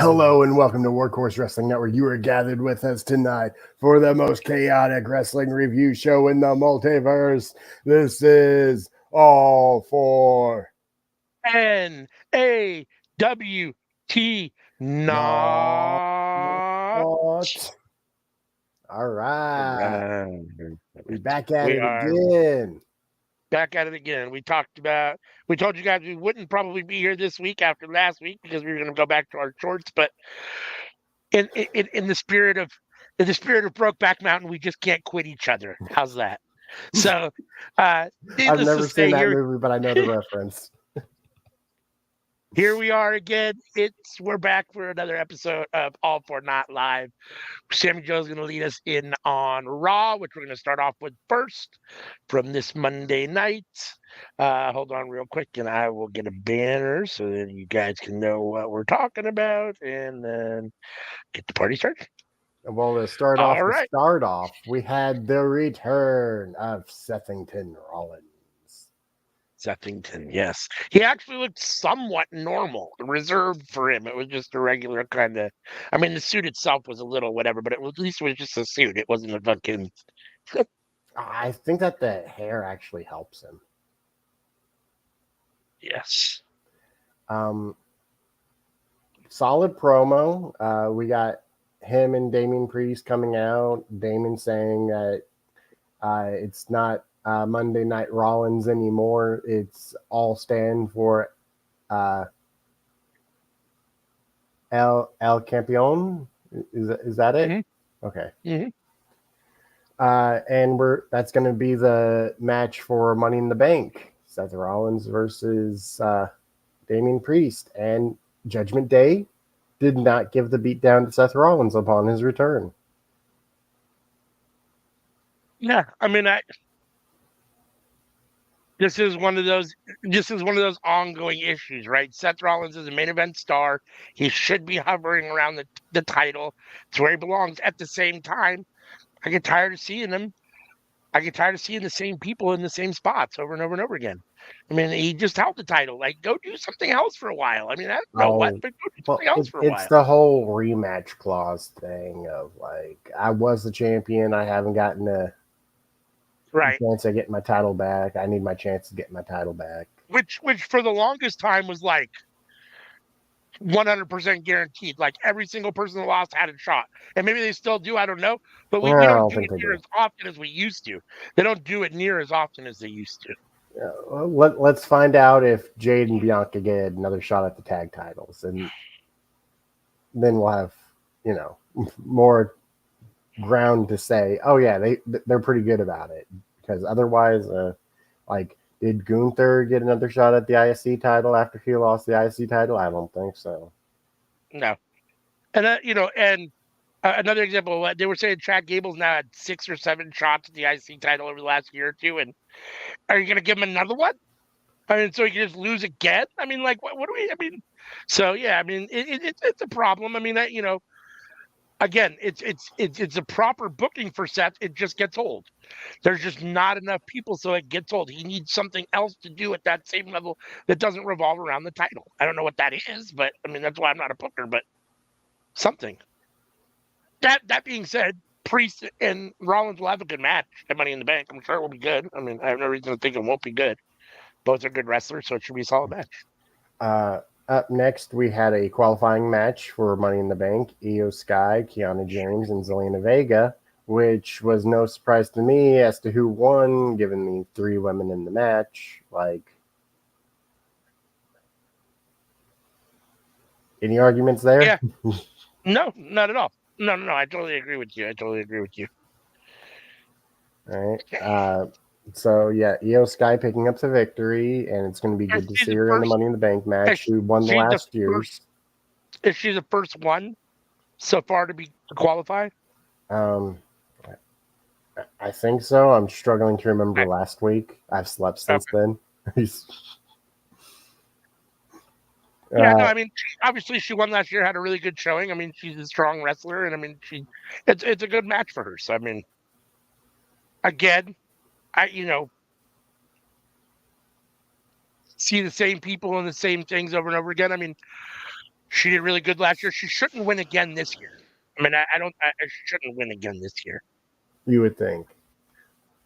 Hello and welcome to Workhorse Wrestling Network. You are gathered with us tonight for the most chaotic wrestling review show in the multiverse. This is All for NAWT NawT. Naught. All right. We're back at We it are again. back at it again. We told you guys we wouldn't probably be here this week after last week because we were going to go back to our shorts, but in the spirit of Brokeback Mountain, we just can't quit each other. How's that? So, I've needless never to say, seen that here movie, but I know the reference. here we are again. We're back for another episode of All for Not Live. Sammy Joe's going to lead us in on Raw, which we're going to start off with first from this Monday night. Hold on real quick, and I will get a banner so that you guys can know what we're talking about, and then get the party started. Well, to start All off, right. we had the return of Sethington Rollins. Sethington, yes. He actually looked somewhat normal, reserved for him. It was just a regular kind of. I mean, the suit itself was a little whatever, but at least it was just a suit. It wasn't a fucking. I think that the hair actually helps him. Yes. Solid promo. We got him and Damian Priest coming out. Damon saying that it's not Monday Night Rollins anymore. It's all stand for El Campeon. Is that it? Mm-hmm. Okay. Mm-hmm. And that's going to be the match for Money in the Bank. Seth Rollins versus Damian Priest. And Judgment Day did not give the beat down to Seth Rollins upon his return. Yeah, I mean, this is one of those ongoing issues, right? Seth Rollins is a main event star. He should be hovering around the title. It's where he belongs. At the same time, I get tired of seeing him. I get tired of seeing the same people in the same spots over and over and over again. I mean, he just held the title. Like, go do something else for a while. I mean, I don't know what, but go do something else for a while. It's the whole rematch clause thing of like, I was the champion. I haven't gotten a chance to get my title back. I need my chance to get my title back. Which for the longest time was like 100% guaranteed. Like every single person that lost had a shot, and maybe they still do. I don't know, but we don't do it near as often as we used to. They don't do it near as often as they used to. Let's find out if Jade and Bianca get another shot at the tag titles, and then we'll have more ground to say. Oh yeah, they're pretty good about it. Because otherwise, did Gunther get another shot at the ISC title after he lost the ISC title? I don't think so. No. And, another example, they were saying Chad Gable's now had 6 or 7 shots at the IC title over the last year or two. And are you going to give him another one? I mean, so he can just lose again? I mean, like, what do we, I mean, so yeah, I mean, it's a problem. I mean, again, it's a proper booking for Seth. It just gets old. There's just not enough people, so it gets old. He needs something else to do at that same level that doesn't revolve around the title. I don't know what that is, but I mean, that's why I'm not a booker, but something. That being said, Priest and Rollins will have a good match at Money in the Bank. I'm sure it will be good. I mean, I have no reason to think it won't be good. Both are good wrestlers, so it should be a solid match. Up next, we had a qualifying match for Money in the Bank. Io Sky, Kiana James, and Zelina Vega, which was no surprise to me as to who won, given the 3 women in the match. Like, any arguments there? Yeah. No, not at all. No. I totally agree with you. All right. So, yeah, Io Sky picking up the victory, and it's going to be good to see her in the Money in the Bank match. She won the last year's. Is she the first one so far to qualify? I think so. I'm struggling to remember last week. I've slept since then. Yeah, no, I mean, obviously she won last year, had a really good showing. I mean, she's a strong wrestler, and I mean, it's a good match for her. So, I mean, again, see the same people and the same things over and over again. I mean, She did really good last year. She shouldn't win again this year. I mean, she shouldn't win again this year. You would think.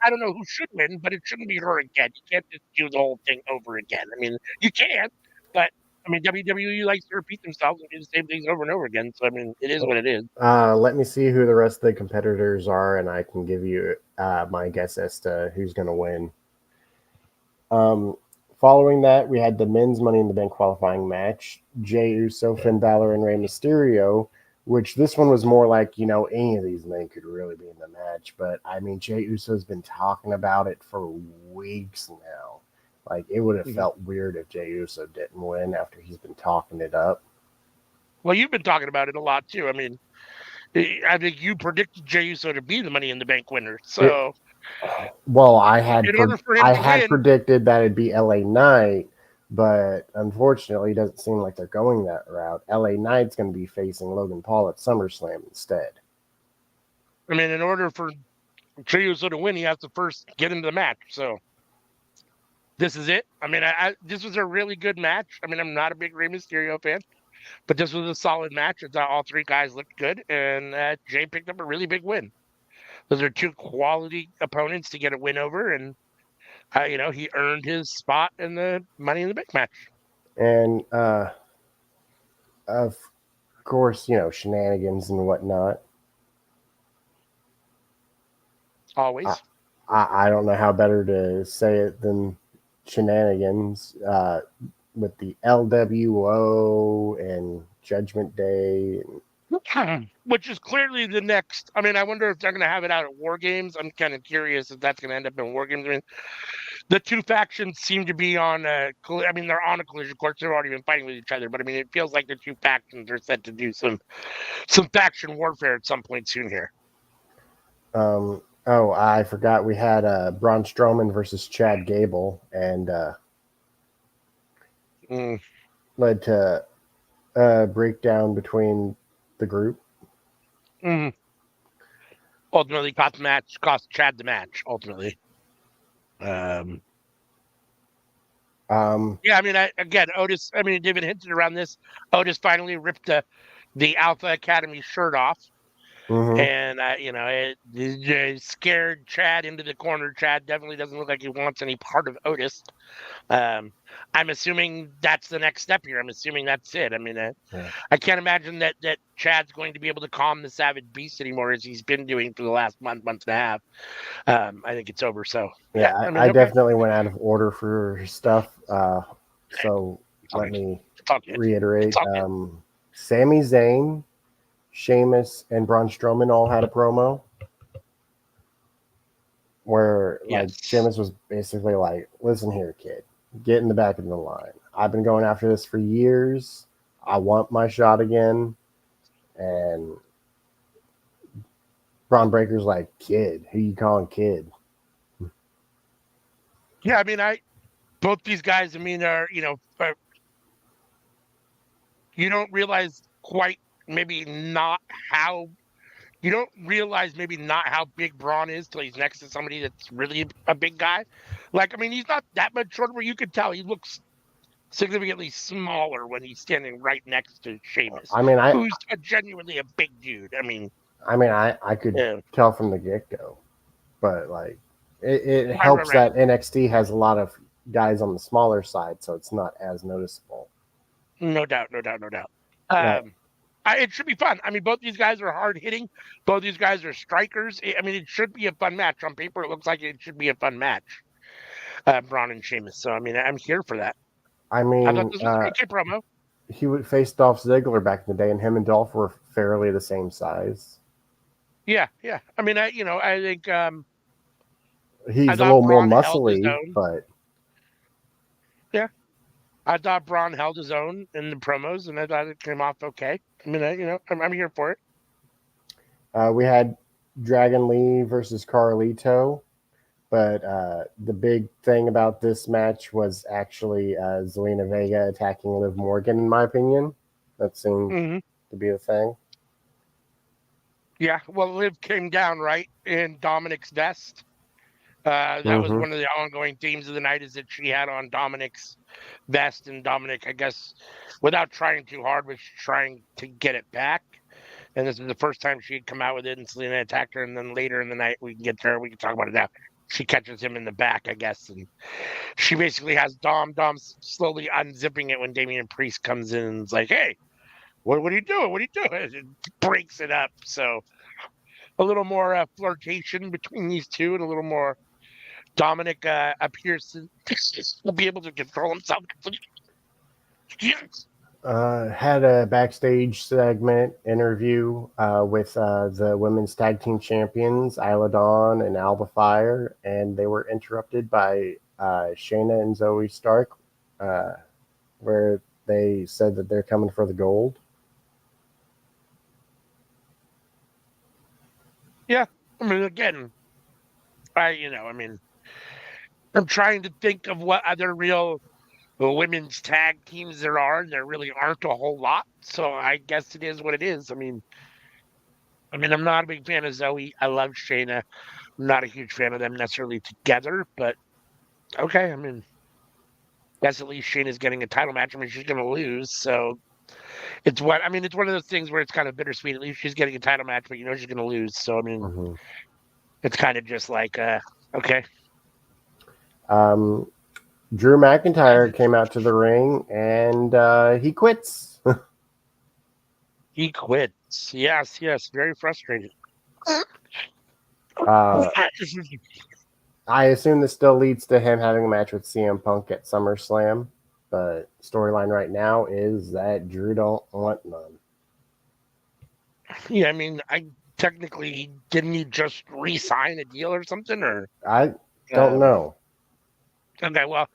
I don't know who should win, but it shouldn't be her again. You can't just do the whole thing over again. I mean, you can, but I mean, WWE likes to repeat themselves and do the same things over and over again. So I mean, it is what it is. Let me see who the rest of the competitors are, and I can give you my guess as to who's going to win. Following that, we had the men's Money in the Bank qualifying match: Jey Uso, Finn Balor, and Rey Mysterio. Which this one was more like, any of these men could really be in the match. But I mean, Jey Uso's been talking about it for weeks now. Like, it would have felt weird if Jey Uso didn't win after he's been talking it up. Well, you've been talking about it a lot too. I mean, I think you predicted Jey Uso to be the Money in the Bank winner. So, well, I had predicted that it'd be LA Knight, but unfortunately, it doesn't seem like they're going that route. LA Knight's going to be facing Logan Paul at SummerSlam instead. I mean, in order for Jey Uso to win, he has to first get into the match. So, this is it. I mean, this was a really good match. I mean, I'm not a big Rey Mysterio fan, but this was a solid match. I thought all three guys looked good, and Jey picked up a really big win. Those are two quality opponents to get a win over, and he earned his spot in the Money in the Bank match. And of course, shenanigans and whatnot. Always. I don't know how better to say it than shenanigans with the LWO and Judgment Day. Which is clearly the next. I mean, I wonder if they're going to have it out at War Games. I'm kind of curious if that's going to end up in War Games. I mean, the two factions seem to be on they're on a collision course. They've already been fighting with each other, but I mean, it feels like the two factions are set to do some faction warfare at some point soon here. Oh, I forgot we had Braun Strowman versus Chad Gable, and led to a breakdown between the group. Ultimately, cost Chad the match. Ultimately, yeah. I mean, Otis. I mean, David hinted around this. Otis finally ripped the Alpha Academy shirt off. And it scared Chad into the corner. Chad definitely doesn't look like he wants any part of Otis. I'm assuming that's the next step here. I'm assuming that's it. I mean, I can't imagine that Chad's going to be able to calm the Savage Beast anymore as he's been doing for the last month and a half. I think it's over. So yeah, I definitely went out of order for stuff. So let me reiterate. Sami Zayn, Sheamus, and Braun Strowman all had a promo where Sheamus was basically like, listen here, kid, get in the back of the line. I've been going after this for years. I want my shot again. And Braun Breaker's like, kid, who you calling kid? Yeah, I mean, both these guys, I mean, are, you don't realize maybe not how big Braun is till he's next to somebody that's really a big guy. Like, I mean, he's not that much shorter, but you can tell he looks significantly smaller when he's standing right next to Sheamus. I mean, who's genuinely a big dude. I mean, I could tell from the get-go, but like it helps that NXT has a lot of guys on the smaller side, so it's not as noticeable. No doubt. It should be fun. I mean, both these guys are hard hitting. Both these guys are strikers. I mean, it should be a fun match. On paper, it looks like it should be a fun match. Braun and Sheamus. So, I mean, I'm here for that. I mean, I thought this was a good promo. He would face Dolph Ziggler back in the day, and him and Dolph were fairly the same size. Yeah. I mean, I think he's a little more muscly, but yeah. I thought Braun held his own in the promos, and I thought it came off okay. I mean, I'm here for it. We had Dragon Lee versus Carlito, but the big thing about this match was actually Zelina Vega attacking Liv Morgan, in my opinion. That seemed to be the thing. Yeah, well, Liv came down, right, in Dominic's vest. That was one of the ongoing themes of the night, is that she had on Dominic's vest, and Dominic, I guess, without trying too hard, was trying to get it back. And this is the first time she had come out with it, and Selena attacked her. And then later in the night, we can get there. We can talk about it now. She catches him in the back, I guess, and she basically has Dom slowly unzipping it when Damian Priest comes in and is like, "Hey, what are you doing? What are you doing?" It breaks it up. So a little more flirtation between these two, and a little more Dominic appears to will be able to control himself. Had a backstage segment interview with the women's tag team champions, Isla Dawn and Alba Fire, and they were interrupted by Shayna and Zoe Stark, where they said that they're coming for the gold. Yeah, I mean, again, I'm trying to think of what other real women's tag teams there are, and there really aren't a whole lot. So I guess it is what it is. I mean, I'm not a big fan of Zoe. I love Shayna. I'm not a huge fan of them necessarily together, but okay. I mean, guess at least Shayna's getting a title match. I mean, she's going to lose, so it's one of those things where it's kind of bittersweet. At least she's getting a title match, but she's going to lose. So I mean, it's kind of just like okay. Drew McIntyre came out to the ring and he quits. He quits. Yes, very frustrated. I assume this still leads to him having a match with CM Punk at SummerSlam, but storyline right now is that Drew don't want none. Yeah, I mean, technically didn't he just re-sign a deal or something, or I don't know. Okay, well,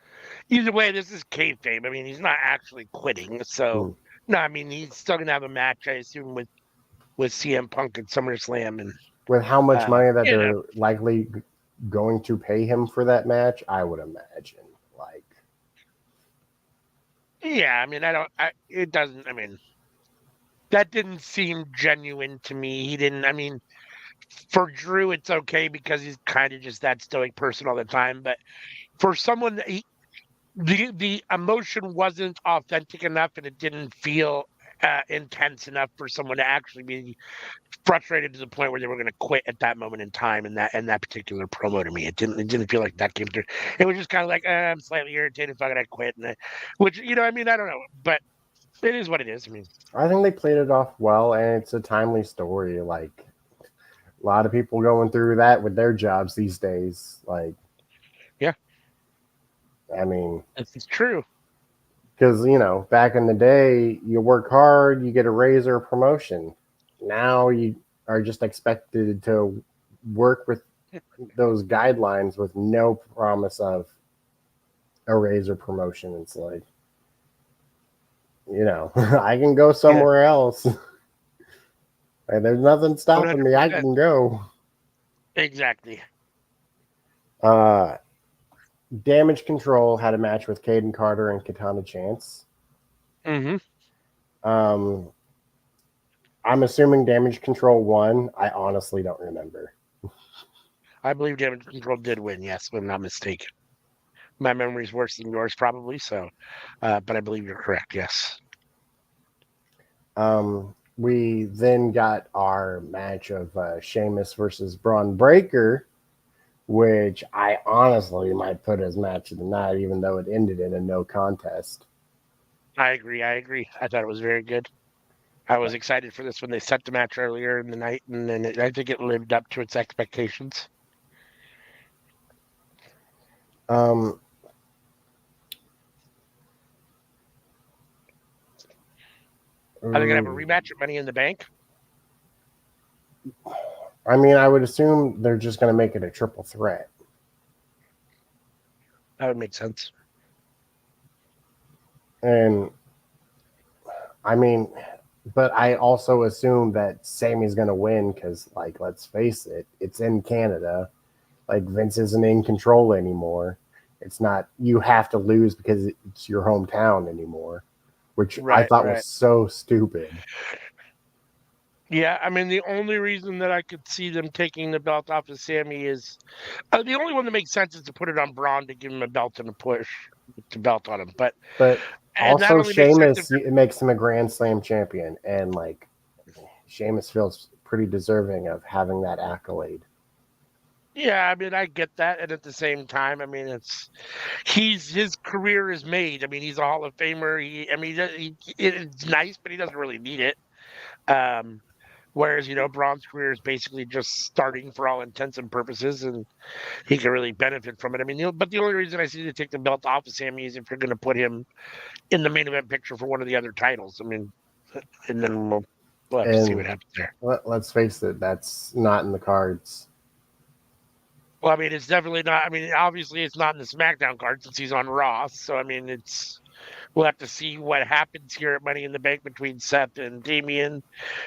either way, this is kayfabe. I mean, he's not actually quitting, so no. I mean, he's still gonna have a match, I assume, with CM Punk at SummerSlam, and with how much money that they're likely going to pay him for that match, I would imagine. Yeah, I mean, it doesn't. I mean, that didn't seem genuine to me. He didn't. I mean, for Drew, it's okay because he's kind of just that stoic person all the time. But for someone, the emotion wasn't authentic enough, and it didn't feel intense enough for someone to actually be frustrated to the point where they were going to quit at that moment in time. And that particular promo to me, it didn't feel like that came through. It was just kind of like, I'm slightly irritated. Fuck it, I quit. Which I mean, I don't know, but it is what it is. I mean, I think they played it off well, and it's a timely story. Like, a lot of people going through that with their jobs these days. Like, yeah, I mean, it's true. Because, back in the day, you work hard, you get a raise or a promotion. Now you are just expected to work with those guidelines with no promise of a raise or promotion. It's like, I can go somewhere else. And there's nothing stopping 100%. Me. I can go. Exactly. Damage Control had a match with Caden Carter and Katana Chance. Mm-hmm. I'm assuming Damage Control won. I honestly don't remember. I believe Damage Control did win, yes, if I'm not mistaken. My memory's worse than yours, probably, so, but I believe you're correct, yes. We then got our match of Sheamus versus Braun Breaker, which I honestly might put as match of the night, even though it ended in a no contest. I agree. I thought it was very good. I was excited for this when they set the match earlier in the night, and then I think it lived up to its expectations. Are they going to have a rematch at Money in the Bank? I mean, I would assume they're just going to make it a triple threat. That would make sense. And, I mean, but I also assume that Sammy's going to win because, let's face it, it's in Canada. Vince isn't in control anymore. It's not, you have to lose because it's your hometown anymore, which I thought was so stupid. Yeah, I mean, the only reason that I could see them taking the belt off of Sammy is the only one that makes sense is to put it on Braun to give him a belt and a push the belt on him. But And that also only makes sense if Sheamus, it makes him a Grand Slam champion, and like Sheamus feels pretty deserving of having that accolade. yeah, I mean, I get that, and at the same time, I mean, his career is made. I mean, he's a Hall of Famer. I mean, it's nice, but he doesn't really need it. Um, Whereas, Braun's career is basically just starting for all intents and purposes, and he can really benefit from it. I mean, but the only reason I see to take the belt off of Sammy is if you're going to put him in the main event picture for one of the other titles. I mean, and then we'll have to see what And happens there. let's face it, that's not in the cards. Well, I mean, it's definitely not. I mean, obviously, it's not in the SmackDown card since he's on Raw. So, I mean, we'll have to see what happens here at Money in the Bank between Seth and Damian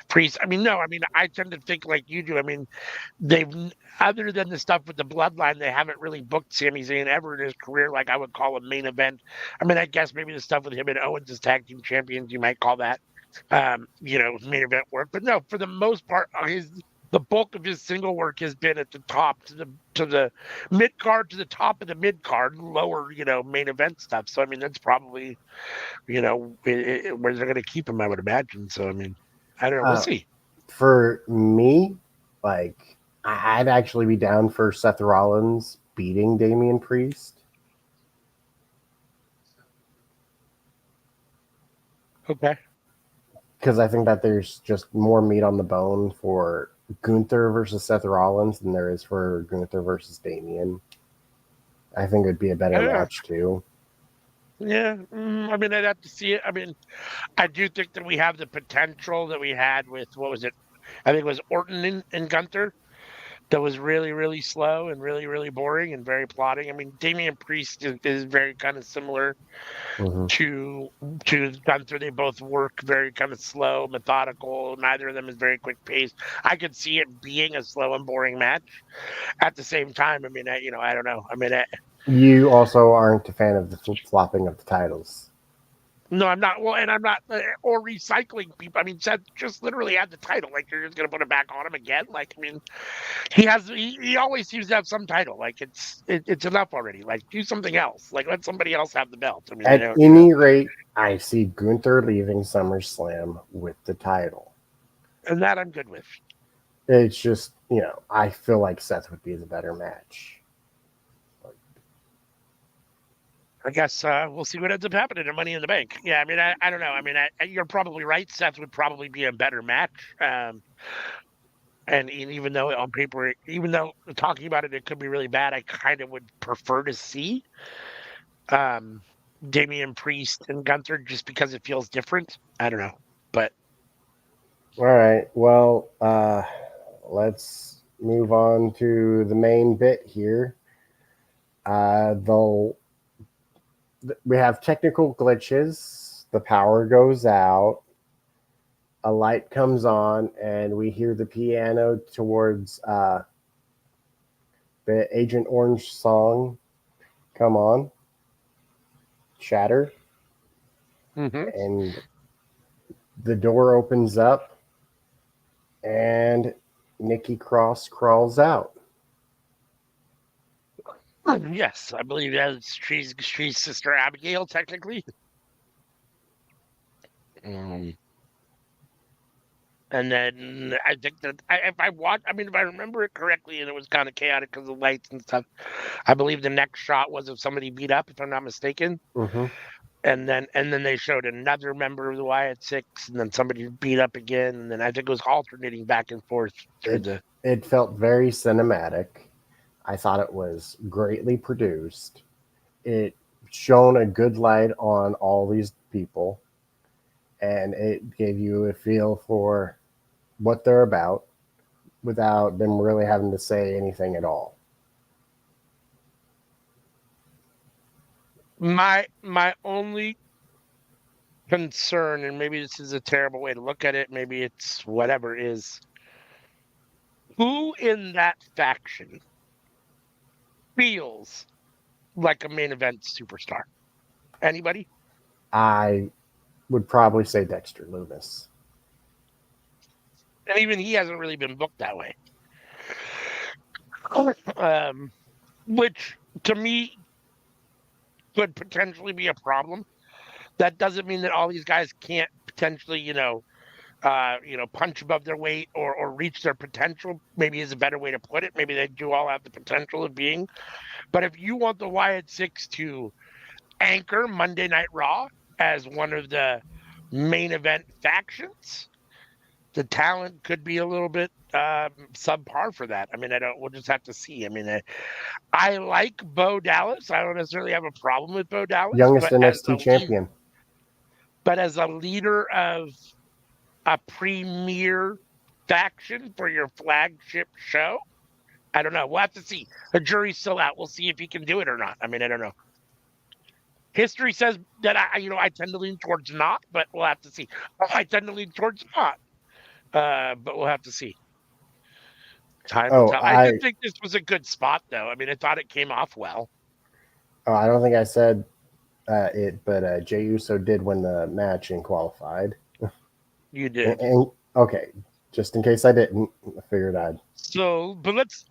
Priest. I mean, no, I mean, I tend to think like you do. I mean, they've other than the stuff with the bloodline, they haven't really booked Sami Zayn ever in his career like I would call a main event. I mean, I guess maybe the stuff with him and Owens as tag team champions, you might call that main event work. But no, for the most part, the bulk of his single work has been at the top to the mid card to the top of the mid card, lower, main event stuff. So I mean, that's probably, where they're going to keep him, I would imagine. So I mean, I don't know. We'll Uh, see. for me, like I'd actually be down for Seth Rollins beating Damian Priest. Okay. Because I think that there's just more meat on the bone for Gunther versus Seth Rollins than there is for Gunther versus Damian. I think it would be a better Yeah. match too. Yeah. I mean, I'd have to see it. I mean, I do think that we have the potential that we had with, what was it? I think it was Orton and Gunther that was really, really slow and really, really boring and very plotting. I mean, Damian Priest is very kind of similar Mm-hmm. to to Gunther. They both work very kind of slow, methodical. Neither of them is very quick paced. I could see it being a slow and boring match. At the same time, I mean, I don't know. I mean, You also aren't a fan of the flip flopping of the titles. no, I'm not. Well, and I'm not, or recycling people. I mean, Seth just literally had the title. Like, you're just gonna put it back on him again. Like, I mean, he always seems to have some title. Like, it's enough already. Like, do something else. Like, let somebody else have the belt. I mean, I At don't. any rate, I see Gunther leaving SummerSlam with the title. And that I'm good with. It's just, I feel like Seth would be the better match. I guess we'll see what ends up happening in Money in the Bank. Yeah, I mean, I don't know. I mean, you're probably right. Seth would probably be a better match. And even though on paper, even though talking about it, it could be really bad, I kind of would prefer to see um, Damian Priest and Gunther just because it feels different. I don't know. But All right. Well, let's move on to the main bit here. They'll we have technical glitches. The power goes out. A light comes on, and we hear the piano towards the Agent Orange song. Come on, Shatter, and the door opens up, and Nikki Cross crawls out. yes, I believe that's she's sister Abigail, technically. And then I think that if I remember it correctly, and it was kind of chaotic because of the lights and stuff, I believe the next shot was of somebody beat up, if I'm not mistaken. Mm-hmm. And then they showed another member of the Wyatt Six, and then somebody beat up again, and then I think it was alternating back and forth through the. It felt very cinematic. I thought it was greatly produced. It shone a good light on all these people, and it gave you a feel for what they're about without them really having to say anything at all. My only concern, and maybe this is a terrible way to look at it, maybe it's whatever, is who in that faction feels like a main event superstar? Anybody? I would probably say Dexter Loomis. And even he hasn't really been booked that way. Which to me could potentially be a problem. That doesn't mean that all these guys can't potentially, punch above their weight or reach their potential. Maybe is a better way to put it. Maybe they do all have the potential of being. But if you want the Wyatt Six to anchor Monday Night Raw as one of the main event factions, the talent could be a little bit subpar for that. I mean, I don't. We'll just have to see. I mean, I like Bo Dallas. I don't necessarily have a problem with Bo Dallas, Youngest NXT champion. But as a leader of a premier faction for your flagship show, I don't know. We'll have to see. The jury's still out. We'll see if he can do it or not. I mean, I don't know. History says that I tend to lean towards not, but we'll have to see. I tend to lean towards not, but we'll have to see. Time will tell. I did think this was a good spot, though. I mean, I thought it came off well. Oh, I don't think I said it, but Jey Uso did win the match and qualified. You did. Okay, just in case I didn't, I figured I'd. So, but let's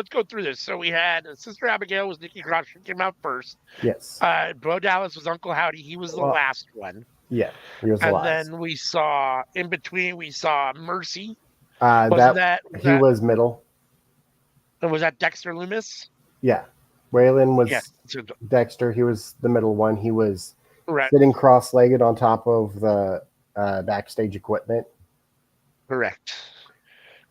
go through this. So we had Sister Abigail was Nikki Cross. She came out first. Yes. Bo Dallas was Uncle Howdy. He was the last one. Yeah, he was the last. And then we saw, in between, Mercy. He was middle. And was that Dexter Lumis? Yeah. Waylon was Dexter. He was the middle one. He was sitting cross-legged on top of the backstage equipment. Correct.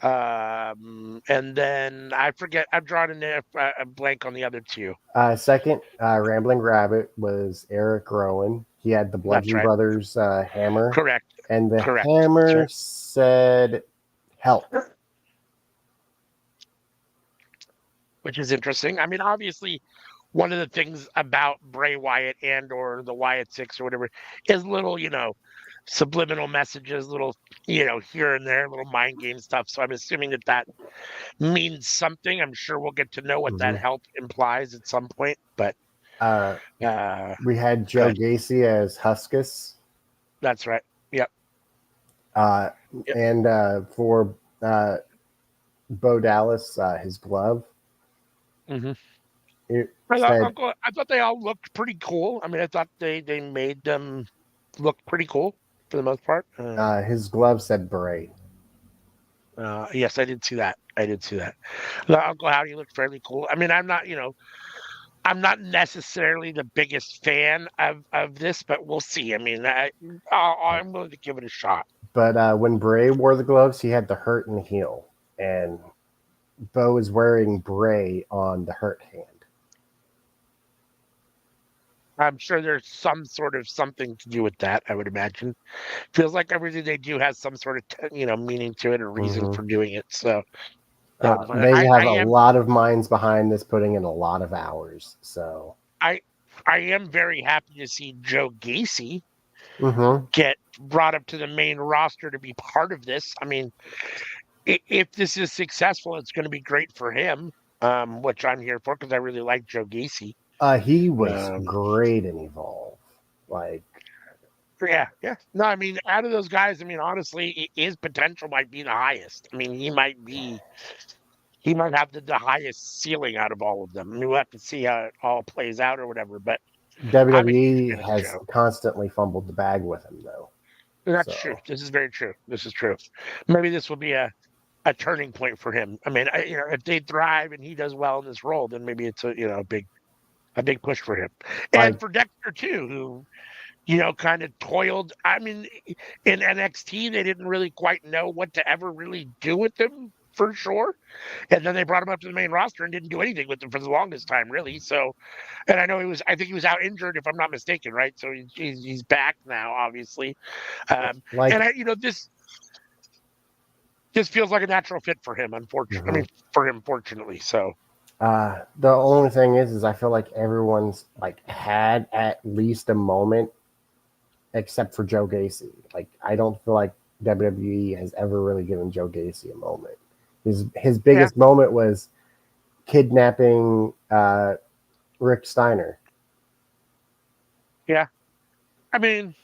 And then I forget. I'm drawing a blank on the other two. Second, Rambling Rabbit was Eric Rowan. He had the Bludgeon Brothers hammer. Correct. And the hammer said help. Which is interesting. I mean, obviously, one of the things about Bray Wyatt and or the Wyatt Six or whatever is little, subliminal messages, little, here and there, little mind game stuff. So I'm assuming that means something. I'm sure we'll get to know what that help implies at some point. But we had Joe Gacy as Huskus. That's right. Yep. And for Bo Dallas, his glove. Mm-hmm. I thought they all looked pretty cool. I mean, I thought they made them look pretty cool for the most part. His glove said Bray. Yes, I did see that. Uncle Howdy looked fairly cool. I mean, I'm not necessarily the biggest fan of this, but we'll see. I mean, I'm willing to give it a shot. But when Bray wore the gloves, he had the hurt and the heel, and Bo is wearing Bray on the hurt hand. I'm sure there's some sort of something to do with that, I would imagine. Feels like everything they do has some sort of, meaning to it or reason for doing it. So they have a lot of minds behind this, putting in a lot of hours. So I am very happy to see Joe Gacy get brought up to the main roster to be part of this. I mean, if this is successful, it's going to be great for him, which I'm here for because I really like Joe Gacy. He was great in Evolve. Yeah. No, I mean, out of those guys, I mean, honestly, his potential might be the highest. I mean, he might have the highest ceiling out of all of them. I mean, we'll have to see how it all plays out or whatever. But WWE has constantly fumbled the bag with him, though. That's true. This is very true. This is true. Maybe this will be a turning point for him. I mean, if they thrive and he does well in this role, then maybe it's a big push for him. And for Dexter too, who, kind of toiled. I mean, in NXT, they didn't really quite know what to ever really do with him for sure. And then they brought him up to the main roster and didn't do anything with him for the longest time, really. So, and I know I think he was out injured, if I'm not mistaken, right? So he's back now, obviously. This feels like a natural fit for him, unfortunately. I mean, for him, fortunately. So. The only thing is I feel like everyone's had at least a moment, except for Joe Gacy. I don't feel like WWE has ever really given Joe Gacy a moment. His biggest moment was kidnapping Rick Steiner. Yeah, I mean,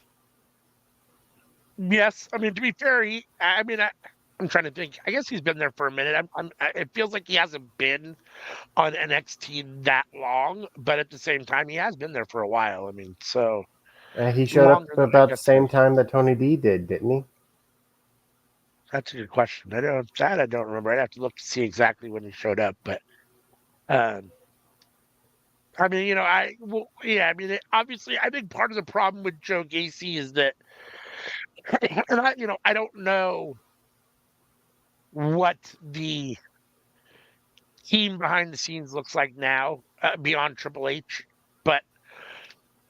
yes. I mean, to be fair, I'm trying to think. I guess he's been there for a minute. It feels like he hasn't been on NXT that long, but at the same time, he has been there for a while. I mean, so He showed up longer than I about the guess. same time that Tony D did, didn't he? That's a good question. I don't remember. I'd have to look to see exactly when he showed up, but um, I mean, I mean, obviously, I think part of the problem with Joe Gacy is that, and I don't know what the team behind the scenes looks like now beyond Triple H, but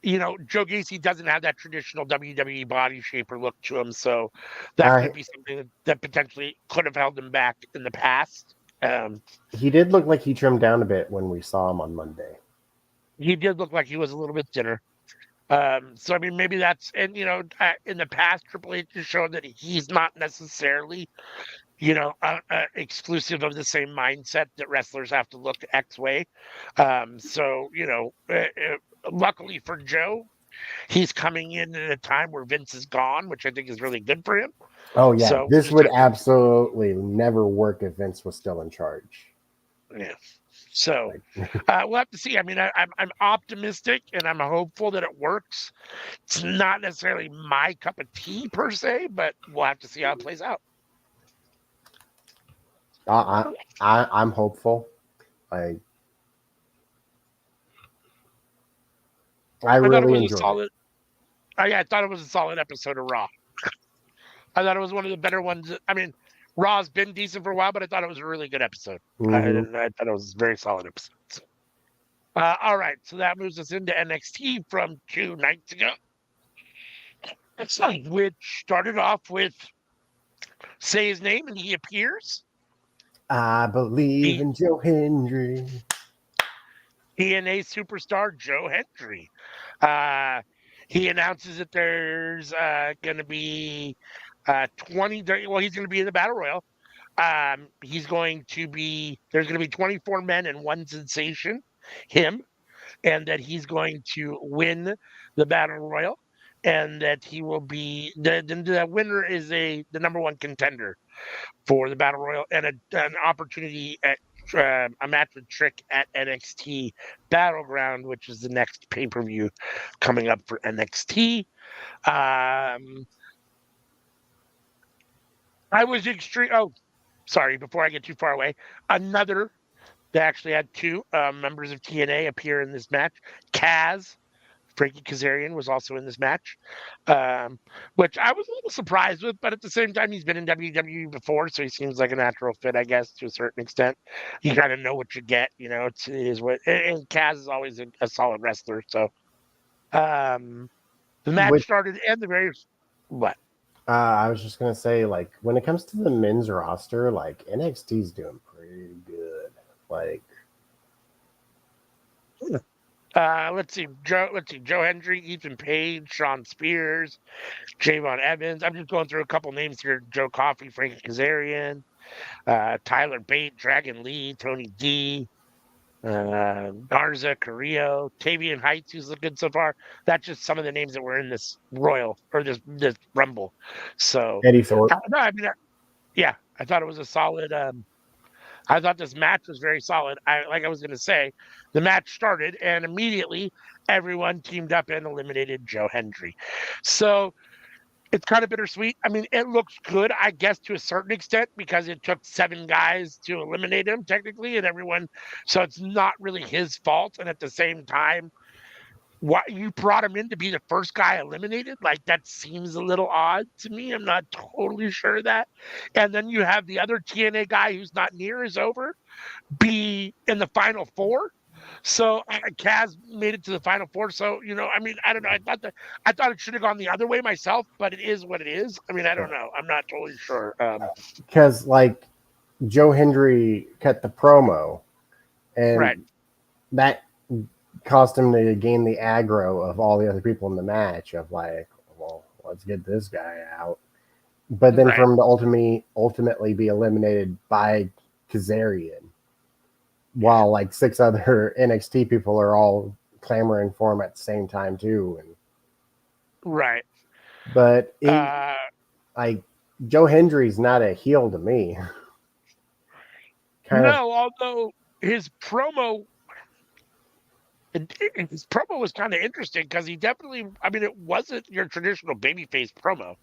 Joe Gacy doesn't have that traditional WWE body shape or look to him, so that Uh, could be something that potentially could have held him back in the past. he did look like he trimmed down a bit when we saw him on Monday. He did look like he was a little bit thinner. So I mean, maybe that's, and in the past, Triple H has shown that he's not necessarily, exclusive of the same mindset that wrestlers have to look X way. So luckily for Joe, he's coming in at a time where Vince is gone, which I think is really good for him. Oh yeah, So this would absolutely never work if Vince was still in charge. Yeah. So we'll have to see. I mean, I'm optimistic and I'm hopeful that it works. It's not necessarily my cup of tea per se, but we'll have to see how it plays out. I'm hopeful. I really enjoyed it. I thought it was a solid episode of Raw. I thought it was one of the better ones. I mean, Raw's been decent for a while, but I thought it was a really good episode. Mm-hmm. I thought it was a very solid episode. So. All right, so that moves us into NXT from 2 nights ago. Which started off with say his name and he appears. I believe in Joe Hendry. TNA superstar Joe Hendry. He announces that there's going to be 20. Well, he's going to be in the Battle Royal. There's going to be 24 men and one sensation, him, and that he's going to win the Battle Royal, and that he will be the winner is the number one contender for the Battle Royal and an opportunity at a match with Trick at NXT Battleground, which is the next pay-per-view coming up for NXT. I was extreme. Oh, sorry. Before I get too far away, they actually had two members of TNA appear in this match. Kaz, Frankie Kazarian, was also in this match, which I was a little surprised with, but at the same time, he's been in WWE before, so he seems like a natural fit, I guess, to a certain extent. You kind of know what you get, it is what, and Kaz is always a solid wrestler, so the match started, and the very, what? I was just gonna say, like, when it comes to the men's roster, like NXT's doing pretty good. Like, let's see, Joe Hendry, Ethan Page, Sean Spears, Javon Evans. I'm just going through a couple names here: Joe Coffey, Frankie Kazarian, Tyler Bate, Dragon Lee, Tony D, Garza, Carrillo, Tavian Heights, who's looked good so far. That's just some of the names that were in this Royal or this Rumble. So Eddie Thorpe. I thought it was a solid. I thought this match was very solid. Like I was going to say, the match started and immediately everyone teamed up and eliminated Joe Hendry. So it's kind of bittersweet. I mean, it looks good, I guess, to a certain extent because it took 7 guys to eliminate him technically, and everyone. So it's not really his fault. And at the same time, what you brought him in to be the first guy eliminated, like that seems a little odd to me. I'm not totally sure of that. And then you have the other TNA guy who's not near as over be in the final 4. So Kaz made it to the final 4. So I mean, I don't know. I thought it should have gone the other way myself, but it is what it is. I mean, I don't know. I'm not totally sure. Because like Joe Hendry cut the promo, and that caused him to gain the aggro of all the other people in the match. Of like, well, let's get this guy out. But then for him to ultimately be eliminated by Kazarian, while like 6 other NXT people are all clamoring for him at the same time too. But Joe Hendry's not a heel to me. No, although his promo was kind of interesting because he definitely, I mean, it wasn't your traditional babyface promo.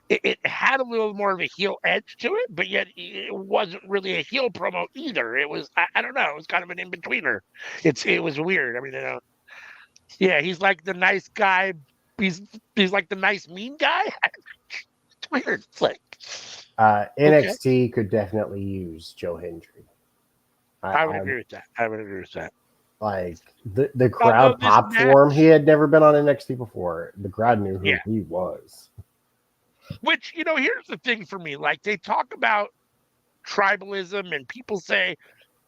It had a little more of a heel edge to it, but yet it wasn't really a heel promo either. It was, I don't know, it was kind of an in-betweener. It was weird. I mean, yeah, he's like the nice guy. He's like the nice mean guy. It's weird. It's like NXT could definitely use Joe Hendry. I would agree with that. I would agree with that. Like the crowd popped for him. He had never been on NXT before. The crowd knew who he was. Which, here's the thing for me. Like, they talk about tribalism and people say,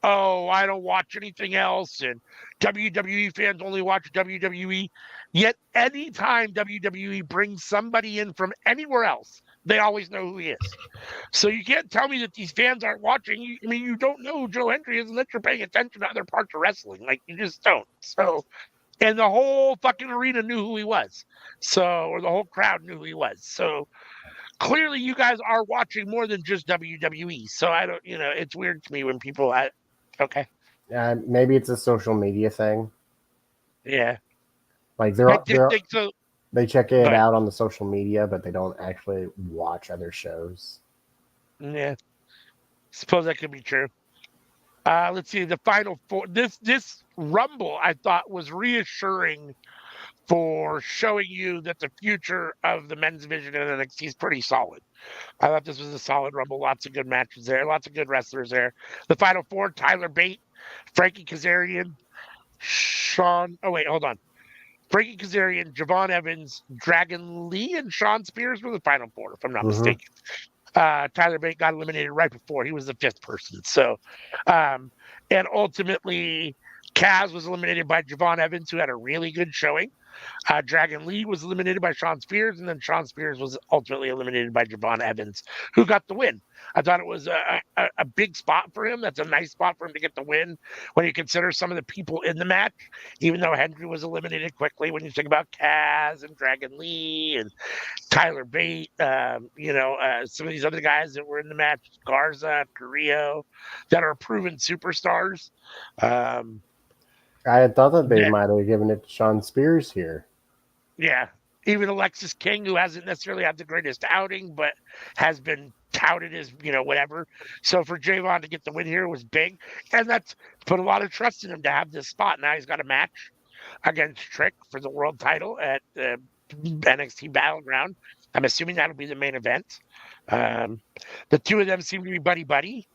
oh, I don't watch anything else, and WWE fans only watch WWE. Yet anytime WWE brings somebody in from anywhere else, they always know who he is. So you can't tell me that these fans aren't watching. I mean, you don't know who Joe Hendry is unless you're paying attention to other parts of wrestling. Like, you just don't. So, and the whole fucking arena knew who he was. So, or the whole crowd knew who he was. So clearly you guys are watching more than just WWE. So I don't, it's weird to me when people, okay. Maybe it's a social media thing. Yeah. Like they check it out on the social media, but they don't actually watch other shows. Yeah. Suppose that could be true. Let's see, the final four. This Rumble, I thought, was reassuring for showing you that the future of the men's division in NXT is pretty solid. I thought this was a solid Rumble. Lots of good matches there. Lots of good wrestlers there. The final four, Tyler Bate, Frankie Kazarian, Frankie Kazarian, Javon Evans, Dragon Lee, and Sean Spears were the final four, if I'm not mistaken. Tyler Bate got eliminated right before. He was the fifth person. So, and ultimately, Kaz was eliminated by Javon Evans, who had a really good showing. Dragon Lee was eliminated by Sean Spears, and then Sean Spears was ultimately eliminated by Javon Evans, who got the win. I thought it was a big spot for him. That's a nice spot for him to get the win when you consider some of the people in the match, even though Hendry was eliminated quickly. When you think about Kaz and Dragon Lee and Tyler Bate, some of these other guys that were in the match, Garza, Carrillo, that are proven superstars. I had thought that they might have given it to Sean Spears here. Yeah. Even Alexis King, who hasn't necessarily had the greatest outing, but has been touted as, whatever. So for Javon to get the win here was big. And that's put a lot of trust in him to have this spot. Now he's got a match against Trick for the world title at NXT Battleground. I'm assuming that'll be the main event. The two of them seem to be buddy-buddy.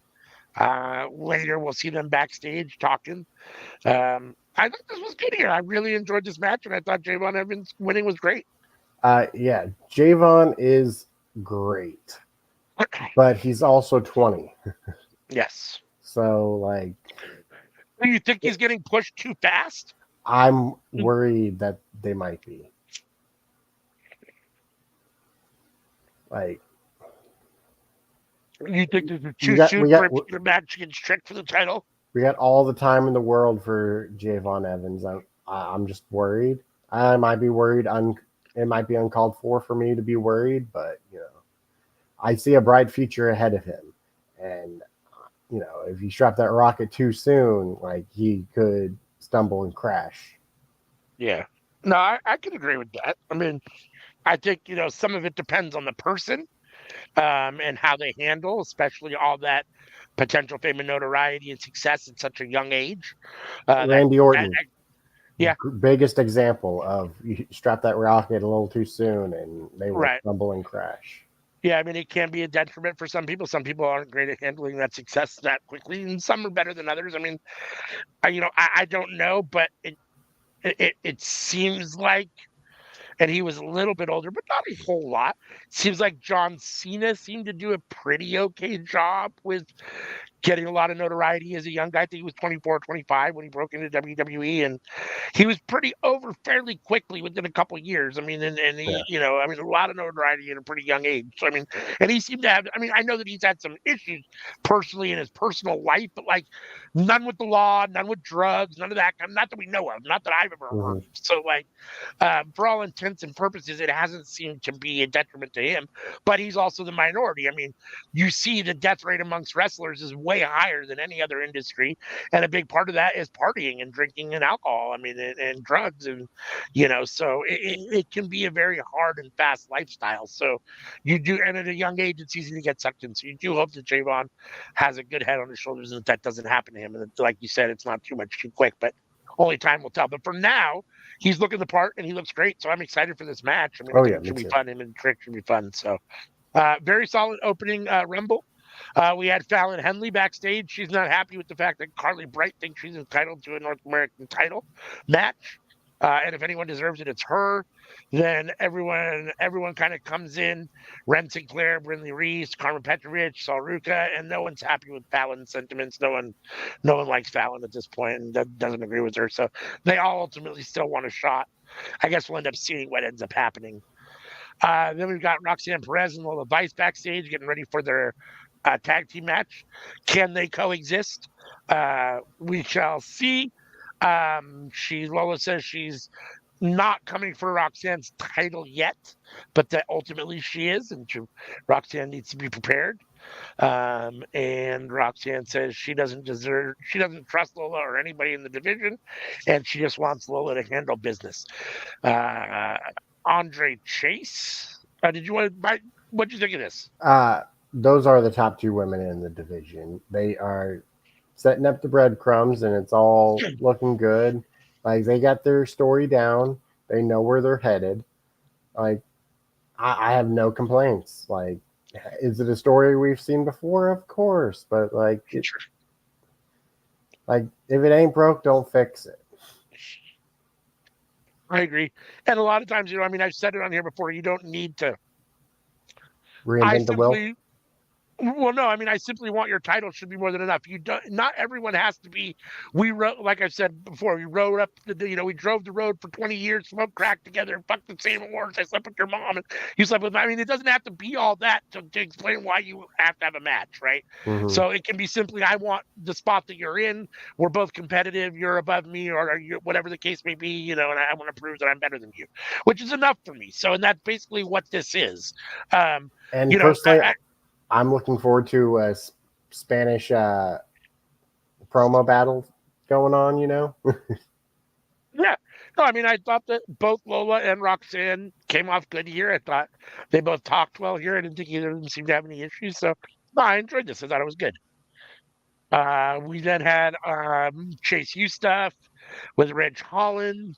Later, we'll see them backstage talking. I thought this was good here. I really enjoyed this match, and I thought Javon Evans winning was great. Yeah, Javon is great, but he's also 20. Yes. So, do you think he's getting pushed too fast? I'm worried that they might be. You think this is too soon for him to get a match against Trick for the title? We got all the time in the world for Javon Evans. I'm just worried. I might be worried. It might be uncalled for me to be worried, but I see a bright future ahead of him. And if you strap that rocket too soon, he could stumble and crash. Yeah. No, I can agree with that. I mean, I think some of it depends on the person. And how they handle, especially all that potential fame and notoriety and success at such a young age. Randy Orton. Yeah. Biggest example of you strap that rocket a little too soon and they will stumble and crash. Yeah, I mean, it can be a detriment for some people. Some people aren't great at handling that success that quickly, and some are better than others. I mean, I don't know, but it seems like, and he was a little bit older, but not a whole lot. Seems like John Cena seemed to do a pretty okay job with getting a lot of notoriety as a young guy. I think he was 24, 25 when he broke into WWE, and he was pretty over fairly quickly within a couple of years. I mean, and he, a lot of notoriety at a pretty young age. So, I mean, and he seemed to have, I know that he's had some issues personally in his personal life, but none with the law, none with drugs, none of that. Not that we know of, not that I've ever heard of. So, for all intents intents and purposes, it hasn't seemed to be a detriment to him. But he's also the minority. I mean, you see the death rate amongst wrestlers is way higher than any other industry, and a big part of that is partying and drinking and alcohol. I mean, and drugs, and so it can be a very hard and fast lifestyle. So you do, and at a young age, it's easy to get sucked in. So you do hope that Javon has a good head on his shoulders and that doesn't happen to him. And like you said, it's not too much too quick, but only time will tell. But for now, he's looking the part and he looks great. So I'm excited for this match. I mean, I think it should be fun. Him and Trick should be fun. So very solid opening Rumble. We had Fallon Henley backstage. She's not happy with the fact that Carly Bright thinks she's entitled to a North American title match. And if anyone deserves it, it's her. Then everyone kind of comes in. Ren Sinclair, Brinley Reese, Carmen Petrovich, Sol Ruca, and no one's happy with Fallon's sentiments. No one likes Fallon at this point and doesn't agree with her. So they all ultimately still want a shot. I guess we'll end up seeing what ends up happening. Then we've got Roxanne Perez and Lola Vice backstage getting ready for their tag team match. Can they coexist? We shall see. Lola says she's not coming for Roxanne's title yet, but that ultimately she is, and Roxanne needs to be prepared. And Roxanne says she doesn't trust Lola or anybody in the division, and she just wants Lola to handle business. Andre Chase, what did you think of this? Those are the top two women in the division. They are setting up the breadcrumbs, and it's all looking good. Like, they got their story down. They know where they're headed. Like, I have no complaints. Like, is it a story we've seen before? Of course. But, like, if it ain't broke, don't fix it. I agree. And a lot of times, I've said it on here before, you don't need to reinvent the wheel. Well, no, I simply want your title should be more than enough. Not everyone has to be. We wrote, like I said before, we rode up we drove the road for 20 years, smoked crack together, fucked the same awards. I slept with your mom, and you slept with me. It doesn't have to be all that to explain why you have to have a match, right? Mm-hmm. So it can be simply, I want the spot that you're in. We're both competitive. You're above me, or whatever the case may be, and I want to prove that I'm better than you, which is enough for me. So, and that's basically what this is. And personally, I'm looking forward to a Spanish promo battle going on, Yeah. No, I thought that both Lola and Roxanne came off good here. I thought they both talked well here. I didn't think either of them seemed to have any issues. So, no, I enjoyed this. I thought it was good. We then had Chase U stuff with Reg Holland.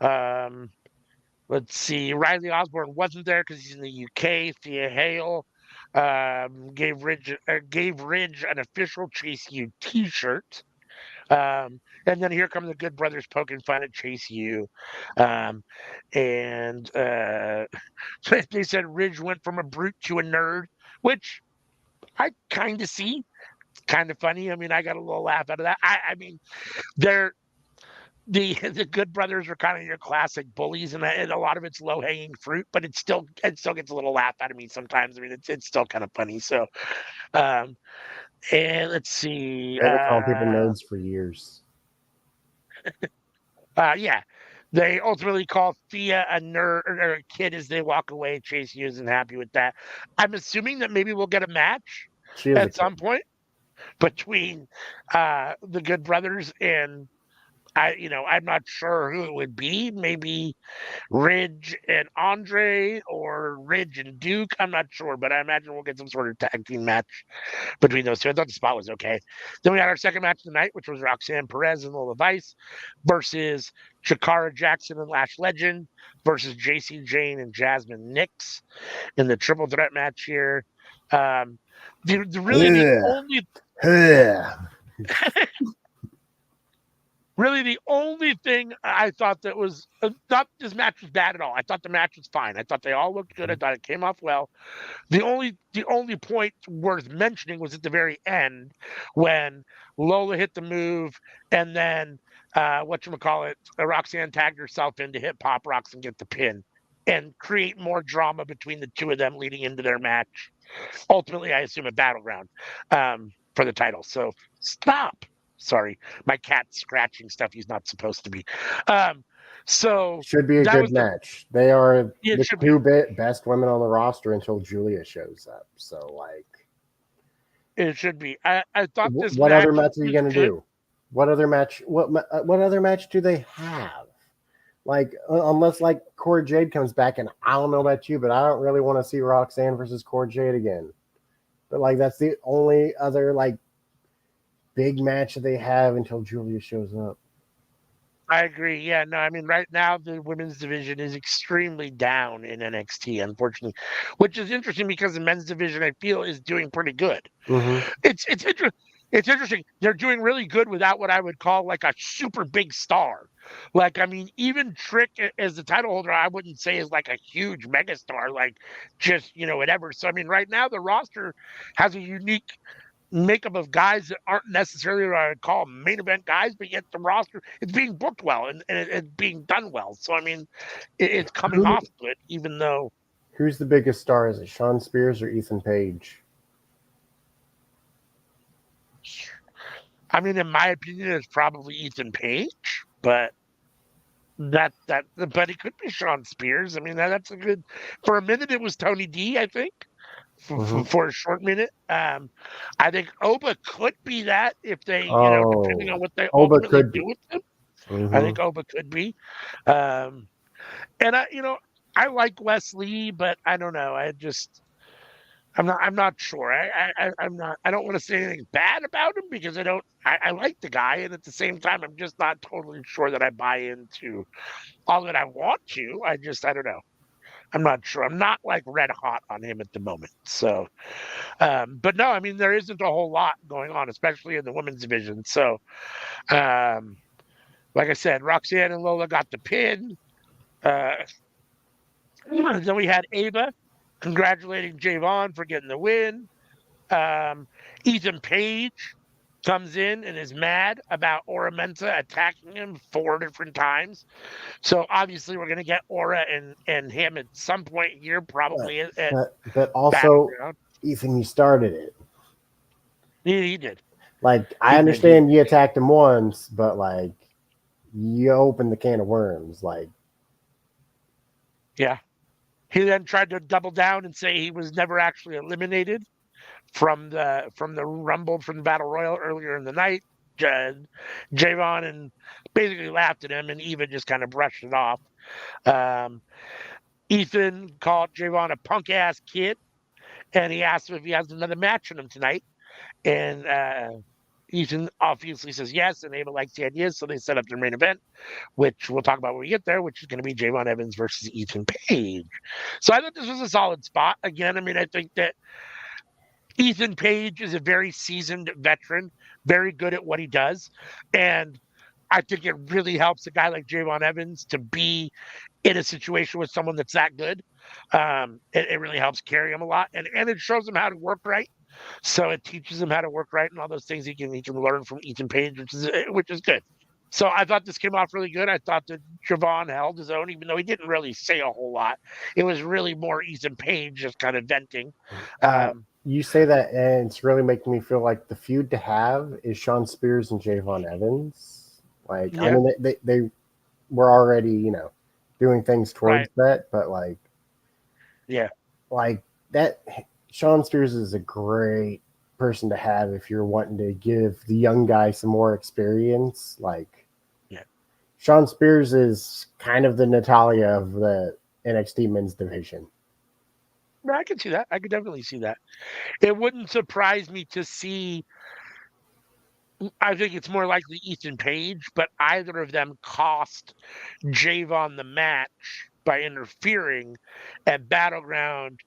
Let's see. Riley Osborne wasn't there because he's in the UK. Thea Hale gave Ridge an official Chase U T-shirt. And then here come the Good Brothers poking fun at Chase U. And they said Ridge went from a brute to a nerd, which I kind of see. It's kind of funny. I got a little laugh out of that. They're the Good Brothers are kind of your classic bullies, and a lot of it's low hanging fruit, but it still gets a little laugh out of me sometimes. It's still kind of funny. So, and let's see. They've been calling people nerds for years. Yeah, they ultimately call Thea a nerd or a kid as they walk away. Chase U isn't happy with that. I'm assuming that maybe we'll get a match at some point between the Good Brothers and. I'm not sure who it would be. Maybe Ridge and Andre or Ridge and Duke. I'm not sure, but I imagine we'll get some sort of tag team match between those two. I thought the spot was okay. Then we had our second match of the night, which was Roxanne Perez and Lola Vice versus Chikara Jackson and Lash Legend versus JC Jane and Jasmine Nix in the triple threat match here. Really, the only thing I thought that was not this match was bad at all. I thought the match was fine. I thought they all looked good. I thought it came off well. The only point worth mentioning was at the very end when Lola hit the move and then Roxanne tagged herself in to hit Pop Rocks and get the pin and create more drama between the two of them leading into their match. Ultimately, I assume a battleground for the title. So stop. Sorry, my cat's scratching stuff he's not supposed to be. So Should be a that good was the match. They are it the should be. two best women on the roster until Julia shows up. So, like, It should be. I thought this what other match match are you was going to good. do? What other match? What other match do they have? Like, unless like Cora Jade comes back, and I don't know about you, but I don't really want to see Roxanne versus Cora Jade again. But like, that's the only other like big match that they have until Julia shows up. I agree. Yeah, no, I mean, right now the women's division is extremely down in NXT, unfortunately, which is interesting because the men's division I feel is doing pretty good. Mm-hmm. It's interesting. They're doing really good without what I would call like a super big star. Like, I mean, even Trick as the title holder, I wouldn't say is like a huge megastar, like just whatever. So I mean, right now the roster has a unique makeup of guys that aren't necessarily what I would call main event guys, but yet the roster it's being booked well and it's being done well. So I mean, it's coming Who, off good, even though who's the biggest star? Is it Shawn Spears or Ethan Page? I mean, in my opinion, it's probably Ethan Page, but but it could be Shawn Spears. I mean, that's a good. For a minute, it was Tony D. I think Mm-hmm. for a short minute. I think Oba could be that if they, depending on Oh, what they Oba ultimately could do be. with them. I Mm-hmm. think Oba could be. Um, and I like Wesley, but I don't know. I'm not sure. I'm not. I don't want to say anything bad about him because I don't. I like the guy, and at the same time, I'm just not totally sure that I buy into all that I want to. I don't know. I'm not sure. I'm not like red hot on him at the moment. So, but no, I mean there isn't a whole lot going on, especially in the women's division. So, um, like I said, Roxanne and Lola got the pin. Uh, then we had Ava congratulating Javon for getting the win. Um, Ethan Page comes in and is mad about Aura Menta attacking him 4 different times. So obviously we're gonna get Aura and him at some point here, probably at But also, Battleground. Ethan, you started it. He did. Like, I He did. He understand you attacked him once, but like, you opened the can of worms. Like, yeah. He then tried to double down and say he was never actually eliminated from the Rumble from the Battle Royal earlier in the night. Javon and basically laughed at him, and Eva just kind of brushed it off. Um, Ethan called Javon a punk ass kid, and he asked him if he has another match in him tonight. And Ethan obviously says yes, and Ava likes the idea, so they set up their main event, which we'll talk about when we get there, which is going to be Javon Evans versus Ethan Page. So I thought this was a solid spot. Again, I mean, I think that Ethan Page is a very seasoned veteran, very good at what he does. And I think it really helps a guy like Javon Evans to be in a situation with someone that's that good. It really helps carry him a lot. And it shows him how to work right. So it teaches him how to work right and all those things he can learn from Ethan Page, which is good. So I thought this came off really good. I thought that Javon held his own, even though he didn't really say a whole lot. It was really more Ethan Page just kind of venting. uh, Um, you say that, and it's really making me feel like the feud to have is Shawn Spears and Javon Evans. Like, I yeah, mean, they were already, doing things right. towards that, but Yeah, like that, Shawn Spears is a great person to have if you're wanting to give the young guy some more experience. Like, yeah. Shawn Spears is kind of the Natalia of the NXT men's division. No, I can see that. I could definitely see that. It wouldn't surprise me to see. I think it's more likely Ethan Page, but either of them cost Javon the match by interfering at Battleground,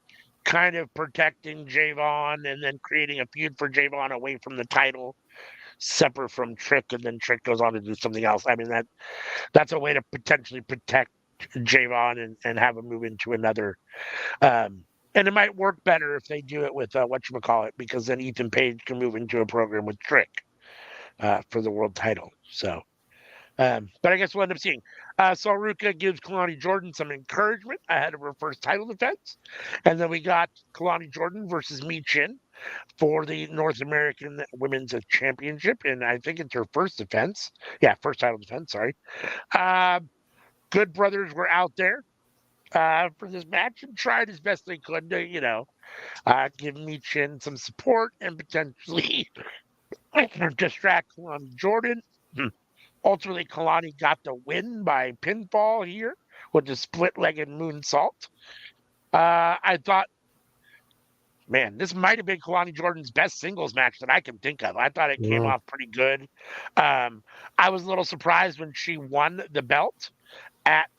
kind of protecting Javon and then creating a feud for Javon away from the title, separate from Trick, and then Trick goes on to do something else. I mean that's a way to potentially protect Javon and have him move into another. Um, and it might work better if they do it with whatchamacallit, because then Ethan Page can move into a program with Trick for the world title. So, but I guess we'll end up seeing. Saruka gives Kalani Jordan some encouragement ahead of her first title defense. And then we got Kalani Jordan versus Mi Chin for the North American Women's Championship. And I think it's her first defense. Yeah, first title defense, sorry. Uh, Good Brothers were out there for this match and tried as best they could to, give Michin some support and potentially distract Jordan. Ultimately, Kalani got the win by pinfall here with the split-legged moonsault. I thought, man, this might have been Kalani Jordan's best singles match that I can think of. I thought it came off pretty good. I was a little surprised when she won the belt at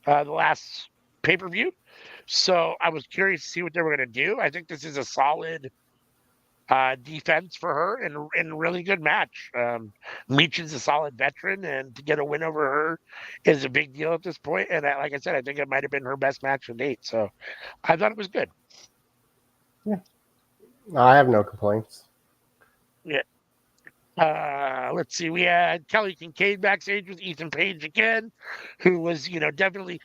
the last pay-per-view. So I was curious to see what they were going to do. I think this is a solid defense for her and a really good match. Meach is a solid veteran, and to get a win over her is a big deal at this point. And like I said, I think it might have been her best match to date. So I thought it was good. Yeah, I have no complaints. Yeah. Let's see. We had Kelly Kincaid backstage with Ethan Page again, who was, definitely.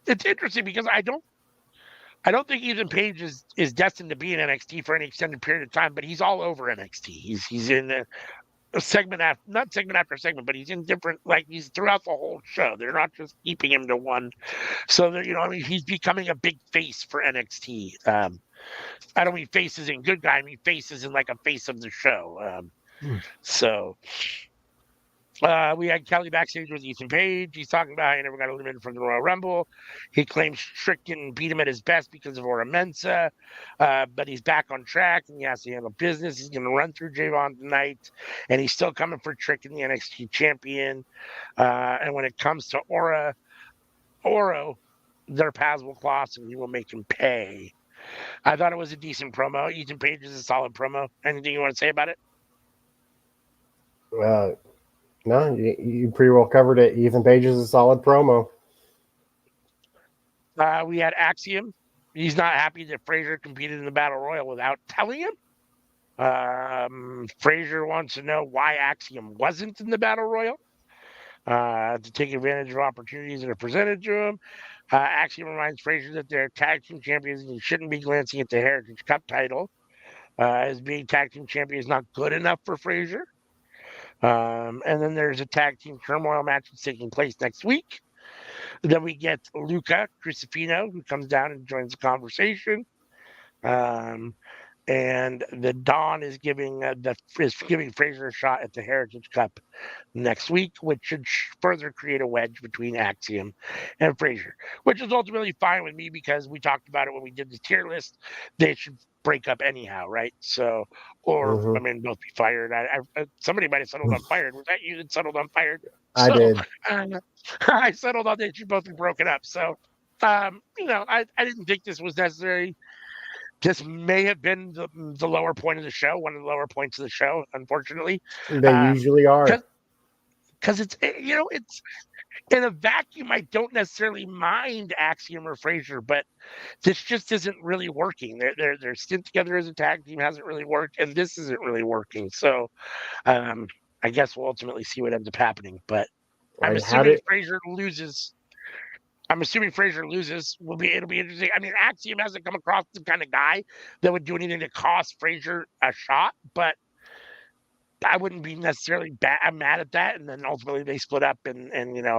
It's interesting because I don't think Ethan Page is destined to be in NXT for any extended period of time, but he's all over NXT. He's in a segment after, not segment after segment, but he's in different, like he's throughout the whole show. They're not just keeping him to one. So he's becoming a big face for NXT. I don't mean faces in good guy. I mean faces in like a face of the show. So. We had Kelly backstage with Ethan Page. He's talking about how he never got eliminated from the Royal Rumble. He claims Strickland beat him at his best because of Ora Mensa, but he's back on track and he has to handle business. He's going to run through Javon tonight, and he's still coming for Strickland, the NXT champion. And when it comes to Oro, their paths will cross and he will make him pay. I thought it was a decent promo. Ethan Page is a solid promo. Anything you want to say about it? No, you pretty well covered it. Ethan Page is a solid promo. We had Axiom. He's not happy that Frazier competed in the Battle Royal without telling him. Frazier wants to know why Axiom wasn't in the Battle Royal to take advantage of opportunities that are presented to him. Axiom reminds Frazier that they're tag team champions and he shouldn't be glancing at the Heritage Cup title. As being tag team champion is not good enough for Frazier. And then there's a tag team turmoil match that's taking place next week. Then we get Luca Crucifino, who comes down and joins the conversation. And the Dawn is giving Frazier a shot at the Heritage Cup next week, which should further create a wedge between Axiom and Frazier, which is ultimately fine with me because we talked about it when we did the tier list. They should break up anyhow, right? So, or both be fired. Somebody might have settled on fired. Was that you that settled on fired? I did. I settled on they should both be broken up. So, I didn't think this was necessary. This may have been the lower point of the show, one of the lower points of the show, unfortunately. They usually are. Because it's in a vacuum, I don't necessarily mind Axiom or Frazier, but this just isn't really working. Their stint together as a tag team hasn't really worked, and this isn't really working. So I guess we'll ultimately see what ends up happening. But I'm assuming Frazier loses. It'll be interesting. I mean, Axiom hasn't come across the kind of guy that would do anything to cost Frazier a shot, but I wouldn't be necessarily mad at that. And then ultimately they split up and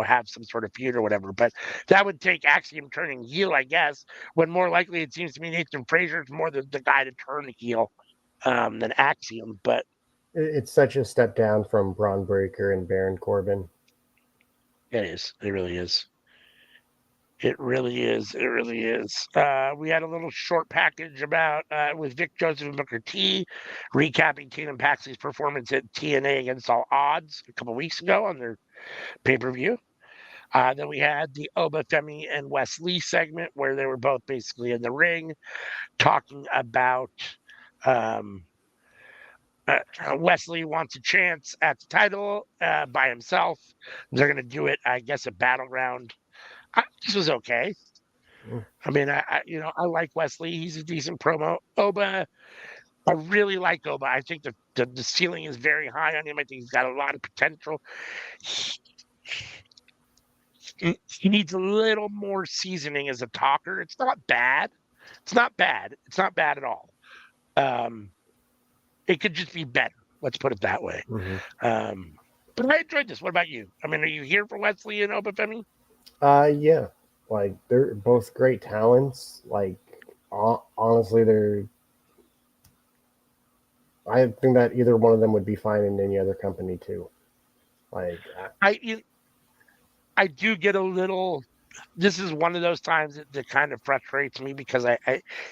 have some sort of feud or whatever. But that would take Axiom turning heel, I guess, when more likely it seems to me Nathan Frazier is more the guy to turn heel than Axiom. But it's such a step down from Braun Breaker and Baron Corbin. It is. It really is. It really is. It really is. We had a little short package about with Vic Joseph and Booker T, recapping Tatum Paxley's performance at TNA Against All Odds a couple weeks ago on their pay-per-view. Then we had the Oba Femi and Wes Lee segment where they were both basically in the ring talking about Wesley wants a chance at the title by himself. They're going to do it, I guess, at Battleground. This was okay. I mean, I like Wesley. He's a decent promo. Oba, I really like Oba. I think the ceiling is very high on him. I think he's got a lot of potential. He needs a little more seasoning as a talker. It's not bad. It's not bad. It's not bad at all. It could just be better. Let's put it that way. But I enjoyed this. What about you? I mean, are you here for Wesley and Obafemi? Yeah, like they're both great talents. Like honestly, they're. I think that either one of them would be fine in any other company too. Like, I do get a little. This is one of those times that kind of frustrates me because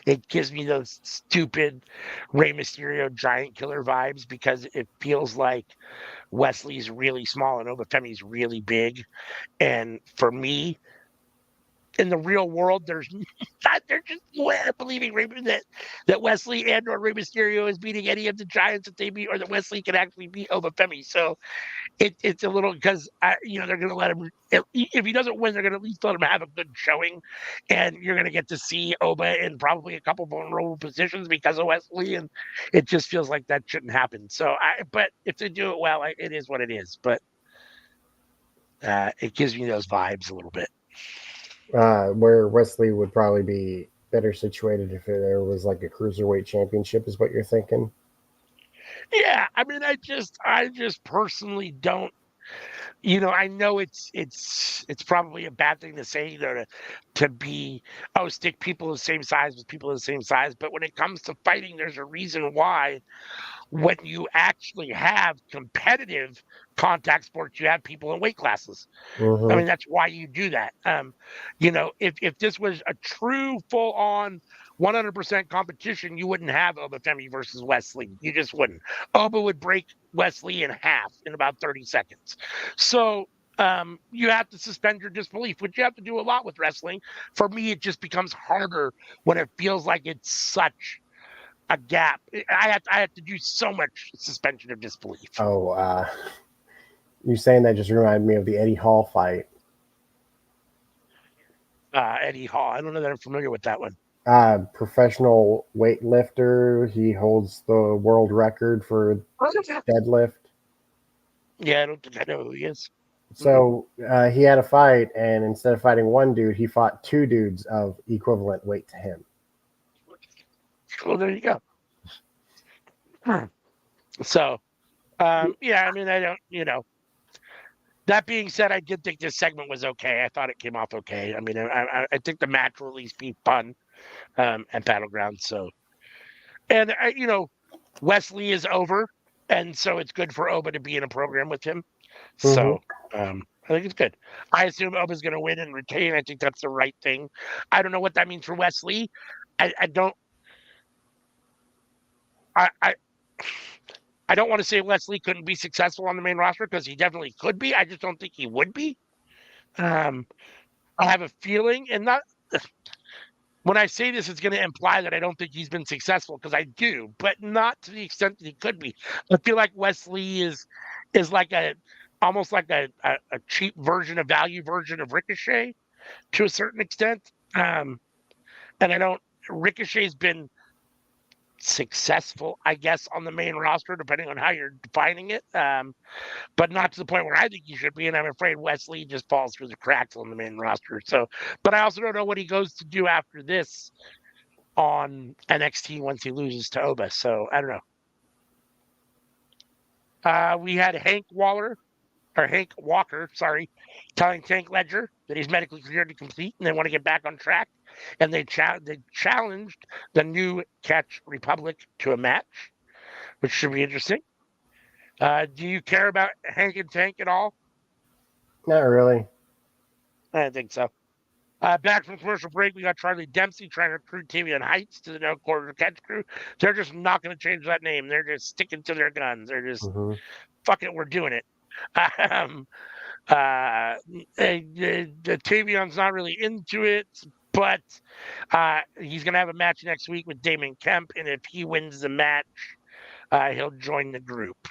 it gives me those stupid Rey Mysterio giant killer vibes because it feels like Wesley's really small and Obafemi's really big. And for me, in the real world, there's not, there's just no way of believing that Wesley and or Rey Mysterio is beating any of the giants that they beat, or that Wesley can actually beat Obafemi. So it's a little because they're going to let him. If he doesn't win, they're going to at least let him have a good showing, and you're going to get to see Oba in probably a couple vulnerable positions because of Wesley, and it just feels like that shouldn't happen. So but if they do it well, it is what it is. But it gives me those vibes a little bit. where Wesley would probably be better situated if there was like a cruiserweight championship, is what you're thinking. Yeah, I mean, I just personally don't. I know it's probably a bad thing to say, to be stick people the same size with people the same size. But when it comes to fighting, there's a reason why when you actually have competitive contact sports, you have people in weight classes. I Mm-hmm. mean, that's why you do that. If this was a true full on 100% competition, you wouldn't have Obafemi versus Wesley. You just wouldn't. Oba would break Wesley in half in about 30 seconds. So you have to suspend your disbelief, which you have to do a lot with wrestling. For me, it just becomes harder when it feels like it's such a gap. I have to do so much suspension of disbelief. Oh, you saying that just reminded me of the Eddie Hall fight. Eddie Hall. I don't know that I'm familiar with that one. Professional weightlifter. He holds the world record for deadlift. Yeah, I don't think I know who he is. So he had a fight, and instead of fighting one dude, he fought two dudes of equivalent weight to him. Well, there you go. So, yeah, I mean, I don't, that being said, I did think this segment was okay. I thought it came off okay. I mean, I think the match will at least be fun at Battleground. So, and, Wesley is over. And so it's good for Oba to be in a program with him. Mm-hmm. So, I think it's good. I assume Oba's going to win and retain. I think that's the right thing. I don't know what that means for Wesley. I don't. I I don't want to say Wesley couldn't be successful on the main roster because he definitely could be. I just don't think he would be. Um, I have a feeling, and not when I say this, it's going to imply that I don't think he's been successful because I do, but not to the extent that he could be. I feel like Wesley is like almost like a cheap version, a value version of Ricochet to a certain extent. And I don't. Ricochet's been successful, I guess, on the main roster, depending on how you're defining it. But not to the point where I think he should be. And I'm afraid Wesley just falls through the cracks on the main roster. So, but I also don't know what he goes to do after this on NXT once he loses to Oba. So I don't know. We had Hank Walker, sorry, telling Tank Ledger that he's medically cleared to compete and they want to get back on track. And they challenged the new Catch Republic to a match, which should be interesting. Do you care about Hank and Tank at all? Not really. I don't think so. Back from commercial break, we got Charlie Dempsey trying to recruit Tavion Heights to the No Quarter Catch Crew. They're just not going to change that name. They're just sticking to their guns. They're just, Mm-hmm. fuck it, we're doing it. Um, Tavion's not really into it, but he's going to have a match next week with Damon Kemp, and if he wins the match, he'll join the group.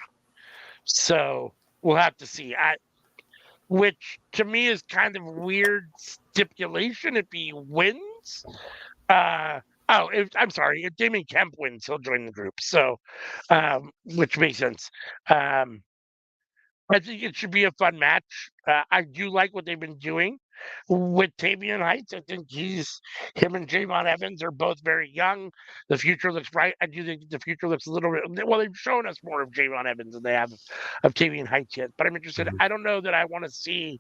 So we'll have to see. Which to me is kind of weird stipulation if he wins. I'm sorry. If Damon Kemp wins, he'll join the group. So, which makes sense. I think it should be a fun match. I do like what they've been doing. with Tavian Heights. I think him and Javon Evans are both very young. The future looks bright. I do think the future looks a little bit. Well, they've shown us more of Javon Evans than they have of Tavian Heights yet. But I'm interested. Mhm. I don't know that I want to see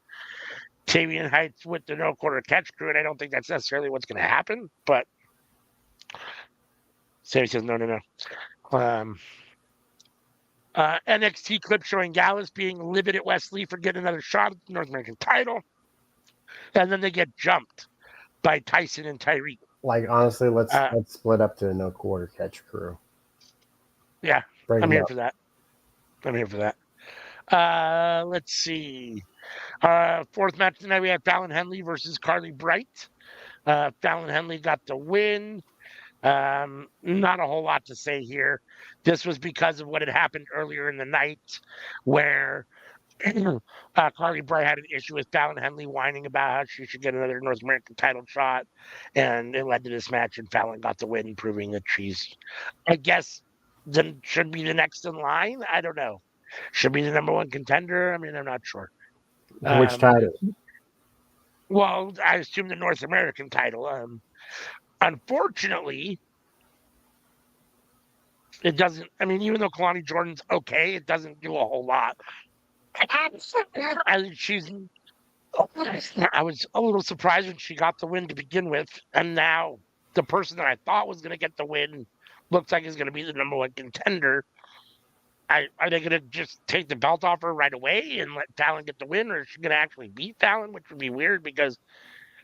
Tavian Heights with the no quarter catch crew, and I don't think that's necessarily what's going to happen. But Sammy says no. NXT clip showing Gallus being livid at Wesley for getting another shot at the North American title, and then they get jumped by Tyson and Tyreek. Like honestly, let's split up to a no quarter catch crew. Yeah, Bring I'm them here up. for that. I'm here for that. Let's see. Fourth match tonight, we have Fallon Henley versus Carly Bright. Fallon Henley got the win. Not a whole lot to say here. This was because of what had happened earlier in the night where Carly Bright had an issue with Fallon Henley whining about how she should get another North American title shot, and it led to this match, and Fallon got the win, proving that she's, I guess, then should be the next in line. I don't know. Should be the number one contender. I mean, I'm not sure. Which title? Well, I assume the North American title. Unfortunately, it doesn't. I mean, even though Kalani Jordan's okay, it doesn't do a whole lot. I was a little surprised when she got the win to begin with, and now the person that I thought was going to get the win looks like is going to be the number one contender. Are they going to just take the belt off her right away and let Fallon get the win, or is she going to actually beat Fallon, which would be weird because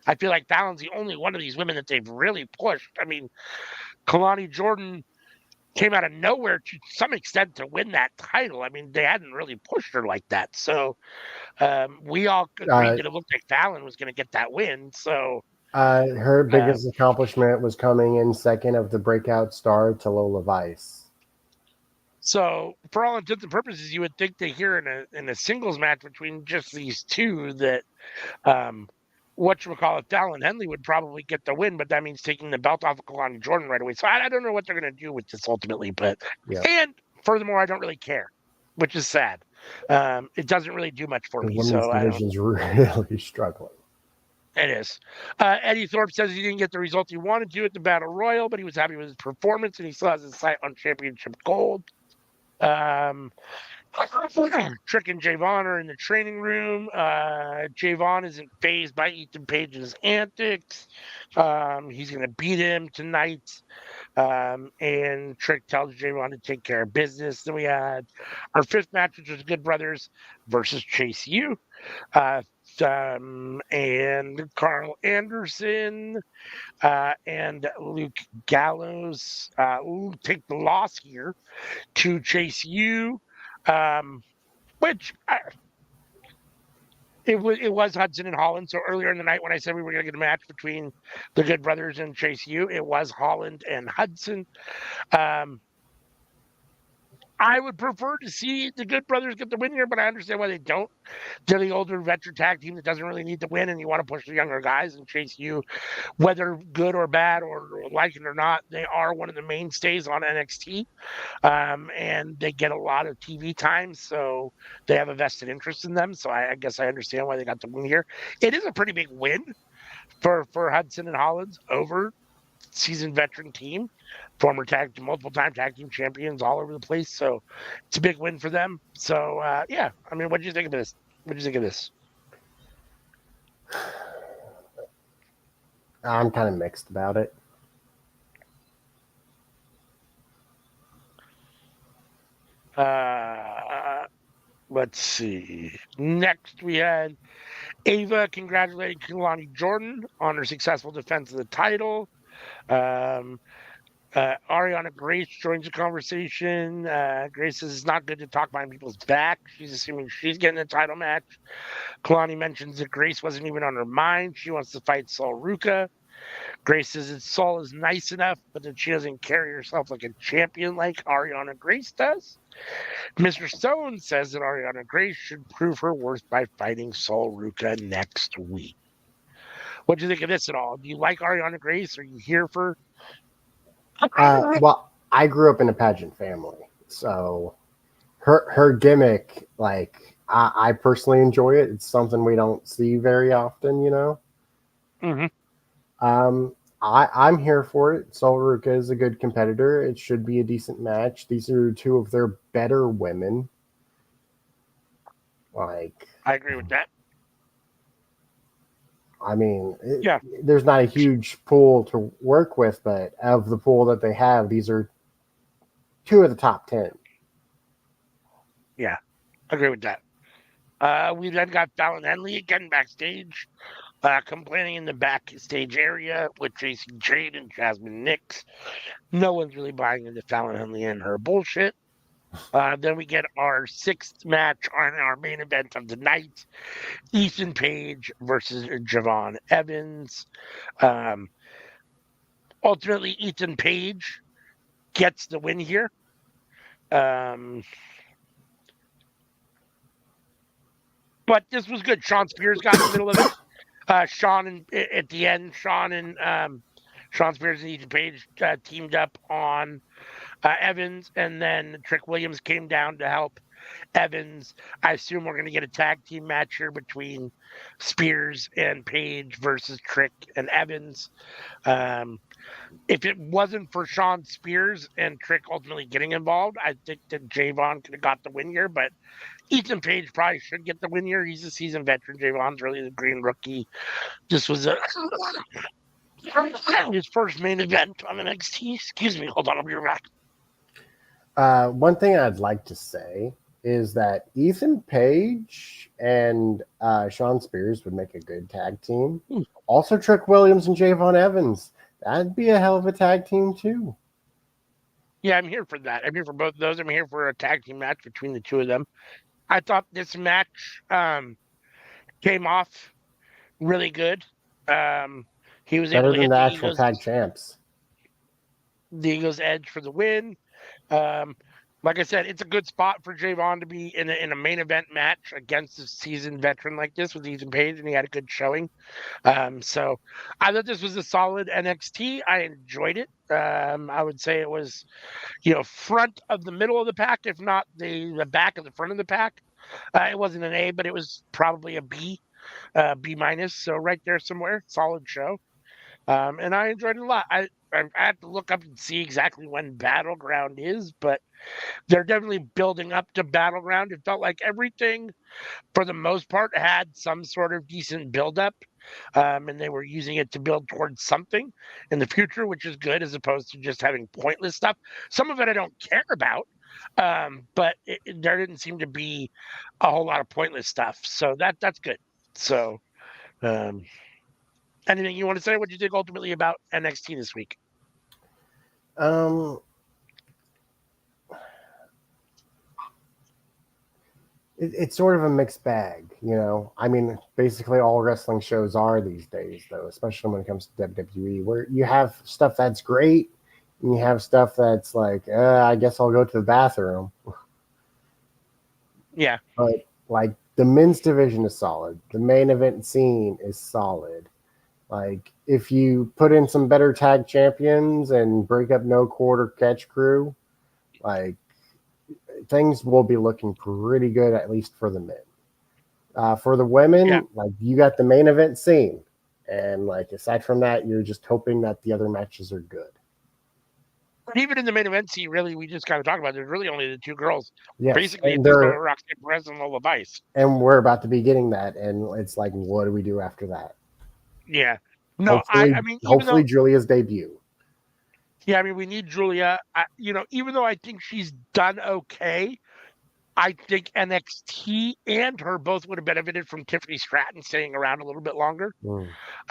I feel like Fallon's the only one of these women that they've really pushed. I mean, Kalani Jordan came out of nowhere to some extent to win that title. I mean, they hadn't really pushed her like that. So we all agreed that it looked like Fallon was going to get that win. So her biggest accomplishment was coming in second of the breakout star to Lola Vice. So for all intents and purposes, you would think that here in a singles match between just these two that Fallon Henley would probably get the win, but that means taking the belt off of Kalani Jordan right away. So I don't know what they're going to do with this ultimately, but and furthermore, I don't really care, which is sad. It doesn't really do much for me. The women's division's really struggling. It is. Eddie Thorpe says he didn't get the result he wanted to at the Battle Royal, but he was happy with his performance and he still has his sight on championship gold. Trick and Javon are in the training room. Javon isn't fazed by Ethan Page's antics. He's going to beat him tonight. And Trick tells Javon to take care of business. Then we had our fifth match, which was Good Brothers versus Chase U. And Carl Anderson and Luke Gallows take the loss here to Chase U. Which it was Hudson and Holland. So earlier in the night when I said we were going to get a match between the Good Brothers and Chase U, it was Holland and Hudson. I would prefer to see the Good Brothers get the win here, but I understand why they don't. They're the older veteran tag team that doesn't really need to win, and you want to push the younger guys and Chase U, whether good or bad or like it or not. They are one of the mainstays on NXT, and they get a lot of TV time, so they have a vested interest in them. So I guess I understand why they got the win here. It is a pretty big win for Hudson and Hollins over seasoned veteran team, multiple time tag team champions all over the place. So it's a big win for them. So yeah, I mean, what did you think of this? I'm kind of mixed about it. Let's see. Next, we had Ava congratulating Kalani Jordan on her successful defense of the title. Ariana Grace joins the conversation. Grace says it's not good to talk behind people's back. She's assuming she's getting a title match. Kalani mentions that Grace wasn't even on her mind. She wants to fight Sol Ruka. Grace says that Sol is nice enough, but that she doesn't carry herself like a champion like Ariana Grace does. Mr. Stone says that Ariana Grace should prove her worth by fighting Sol Ruka next week. What do you think of this at all? Do you like Ariana Grace? Are you here for? Well, I grew up in a pageant family, so her gimmick, like I personally enjoy it. It's something we don't see very often, you know. Mm-hmm. I'm here for it. Solruka is a good competitor. It should be a decent match. These are two of their better women. Like, I agree with that. I mean, Yeah. there's not a huge pool to work with, but of the pool that they have, these are two of the top 10. Yeah. I agree with that. We then got Fallon Henley again backstage, complaining in the backstage area with Tracy Jade and Jasmine Nix. No one's really buying into Fallon Henley and her bullshit. Then we get our sixth match on our main event of the night: Ethan Page versus Javon Evans. Um, Ultimately, Ethan Page gets the win here. But this was good. Sean Spears got in the middle of it. Sean and at the end, Sean Spears and Ethan Page teamed up on Evans, and then Trick Williams came down to help Evans. I assume we're going to get a tag team match here between Spears and Page versus Trick and Evans. If it wasn't for Sean Spears and Trick ultimately getting involved, I think that Javon could have got the win here, but Ethan Page probably should get the win here. He's a seasoned veteran. Javon's really the green rookie. This was his first main event on NXT. Excuse me. Hold on. I'll be right back. One thing I'd like to say is that Ethan Page and Sean Spears would make a good tag team. Also, Trick Williams and Javon Evans. That'd be a hell of a tag team, too. Yeah, I'm here for that. I'm here for both of those. I'm here for a tag team match between the two of them. I thought this match came off really good. He was able Better to than hit the actual tag champs. the Eagles edge for the win. Like I said, it's a good spot for Javon to be in a main event match against a seasoned veteran like this with Ethan Page, and he had a good showing. So I thought this was a solid NXT. I enjoyed it. I would say it was, front of the middle of the pack, if not the back of the front of the pack. It wasn't an A, but it was probably a B, B minus. So right there somewhere, solid show. And I enjoyed it a lot. I have to look up and see exactly when Battleground is, but they're definitely building up to Battleground. It felt like everything, for the most part, had some sort of decent buildup, and they were using it to build towards something in the future, which is good, as opposed to just having pointless stuff. Some of it I don't care about, but there didn't seem to be a whole lot of pointless stuff, so that's good. So, anything you want to say? What do you think ultimately about NXT this week? It's sort of a mixed bag, you know. I mean, basically all wrestling shows are these days, though, especially when it comes to WWE, where you have stuff that's great and you have stuff that's like, I guess I'll go to the bathroom. Yeah. But like the men's division is solid. The main event scene is solid. Like if you put in some better tag champions and break up no quarter catch crew, like things will be looking pretty good, at least for the men. For the women, like you got the main event scene, and like aside from that, you're just hoping that the other matches are good. Even in the main event scene, really, we just kind of talked about there's really only the two girls. Yes, basically, and it's Roxanne Perez and Lola Vice. And we're about to be getting that, and it's like, what do we do after that? Yeah. No, hopefully Julia's debut. Yeah, I mean, we need Julia. Even though I think she's done okay, I think NXT and her both would have benefited from Tiffany Stratton staying around a little bit longer.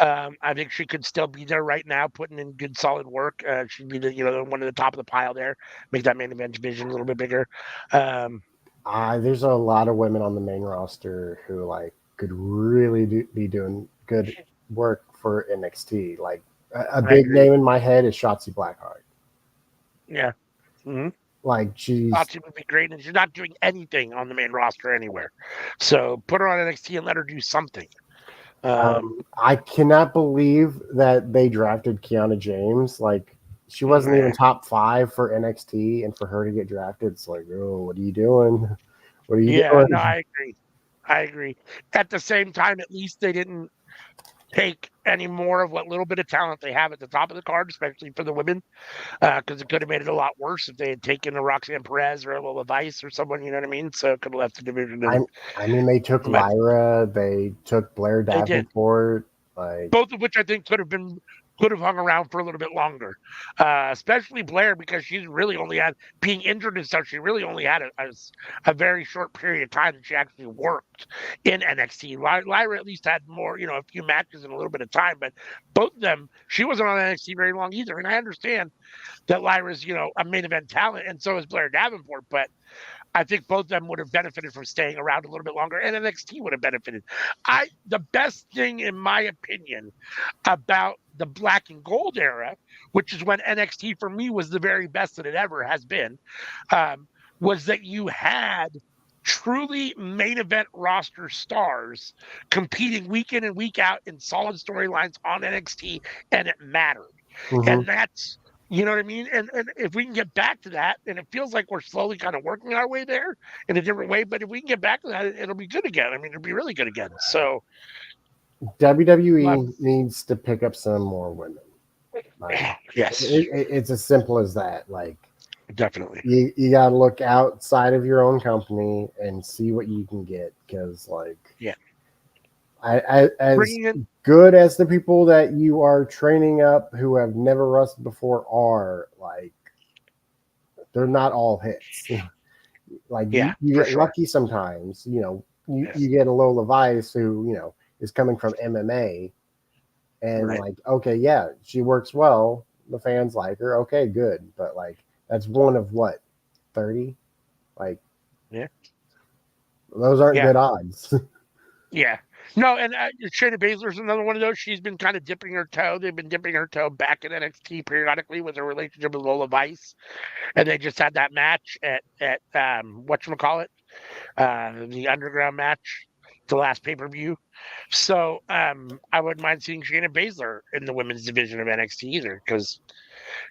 I think she could still be there right now, putting in good, solid work. She'd be one at the top of the pile there, make that main event division a little bit bigger. There's a lot of women on the main roster who like could really be doing good work for NXT. Like a big name in my head is Shotzi Blackheart. Yeah. Mm-hmm. Like she would be great, and she's not doing anything on the main roster anywhere. So put her on NXT and let her do something. I cannot believe that they drafted Kiana James. Like she wasn't even top 5 for NXT, and for her to get drafted, it's like, oh, what are you doing? What are you doing? No, I agree. I agree. At the same time, at least they didn't take any more of what little bit of talent they have at the top of the card, especially for the women, because it could have made it a lot worse if they had taken a Roxanne Perez or a Lola Vice or someone, you know what I mean? So it could have left the division in. I mean, they took Lyra, they took Blair They did. Davenport, like Both of which I think could have hung around for a little bit longer, especially Blair, because she's really only had being injured and stuff. She really only had a very short period of time that she actually worked in NXT. Lyra at least had more, a few matches and a little bit of time, but both of them, she wasn't on NXT very long either. And I understand that Lyra's, a main event talent, and so is Blair Davenport, but I think both of them would have benefited from staying around a little bit longer, and NXT would have benefited. The best thing, in my opinion, about the black and gold era, which is when NXT for me was the very best that it ever has been, was that you had truly main event roster stars competing week in and week out in solid storylines on NXT, and it mattered. And that's you know what I mean? And if we can get back to that, and it feels like we're slowly kind of working our way there in a different way, but if we can get back to that, it'll be good again. I mean, it'll be really good again. So WWE needs to pick up some more women. Like, yes, it's as simple as that. Like, definitely, you got to look outside of your own company and see what you can get. Because, like, as good as the people that you are training up who have never wrestled before are, like, they're not all hits. Like, you get lucky sometimes. You get a Lola Vice who, is coming from MMA, and like, okay, yeah, she works well. The fans like her. Okay, good. But like, that's one of what, 30? Like, those aren't good odds. Yeah. No, and Shayna Baszler's another one of those. She's been kind of dipping her toe. They've been dipping her toe back in NXT periodically with her relationship with Lola Vice, and they just had that match at whatchamacallit, the Underground match, the last pay-per-view. So I wouldn't mind seeing Shayna Baszler in the women's division of NXT either, because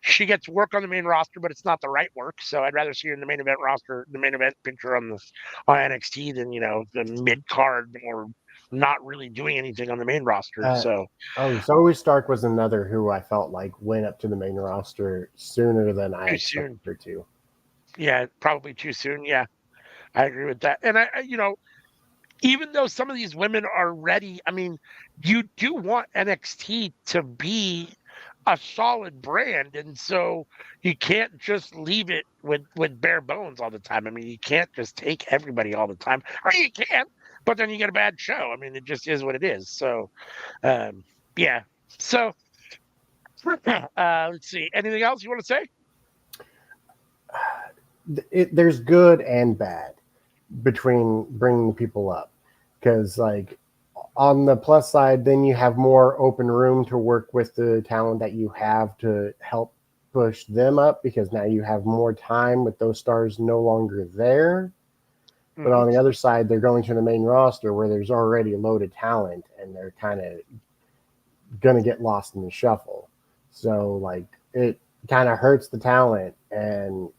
she gets work on the main roster, but it's not the right work. So I'd rather see her in the main event roster, the main event picture on NXT than the mid card or not really doing anything on the main roster. Zoe Stark was another who I felt like went up to the main roster sooner than I expected her to. Yeah, probably too soon. Yeah, I agree with that. And I even though some of these women are ready, I mean, you do want NXT to be a solid brand, and so you can't just leave it with bare bones all the time. I mean, you can't just take everybody all the time. Or you can, but then you get a bad show. I mean, it just is what it is. So, yeah. So, let's see. Anything else you want to say? There's good and bad between bringing people up, because like on the plus side, then you have more open room to work with the talent that you have to help push them up, because now you have more time with those stars no longer there. But on the other side, they're going to the main roster where there's already a load of talent, and they're kind of going to get lost in the shuffle. So like, it kind of hurts the talent, and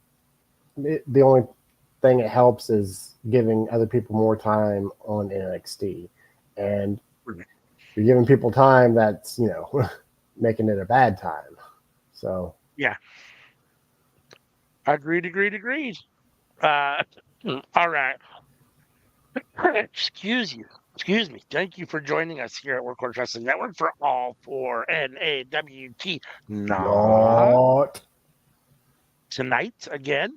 the only thing it helps is giving other people more time on NXT. And you're giving people time that's, making it a bad time. So yeah. Agreed. All right. Excuse me. Thank you for joining us here at Workhorse Wrestling Network for all for NAWT NawT tonight again.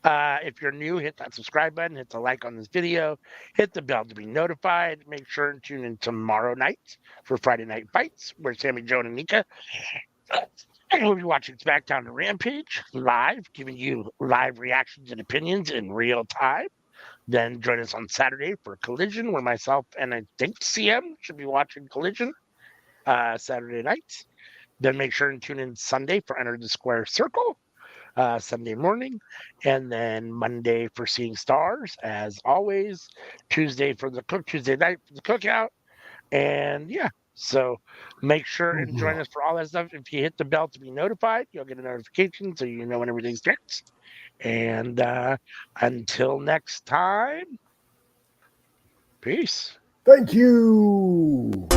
If you're new, hit that subscribe button, hit the like on this video, hit the bell to be notified. Make sure and tune in tomorrow night for Friday Night Fights, where Sammy, Joan, and Nika will be watching SmackDown and Rampage live, giving you live reactions and opinions in real time. Then join us on Saturday for Collision, where myself and I think CM should be watching Collision Saturday night. Then make sure and tune in Sunday for Enter the Square Circle. Sunday morning, and then Monday for Seeing Stars, as always. Tuesday night for the cookout, and yeah. So make sure and join us for all that stuff. If you hit the bell to be notified, you'll get a notification so you know when everything starts. And until next time, Peace. Thank you.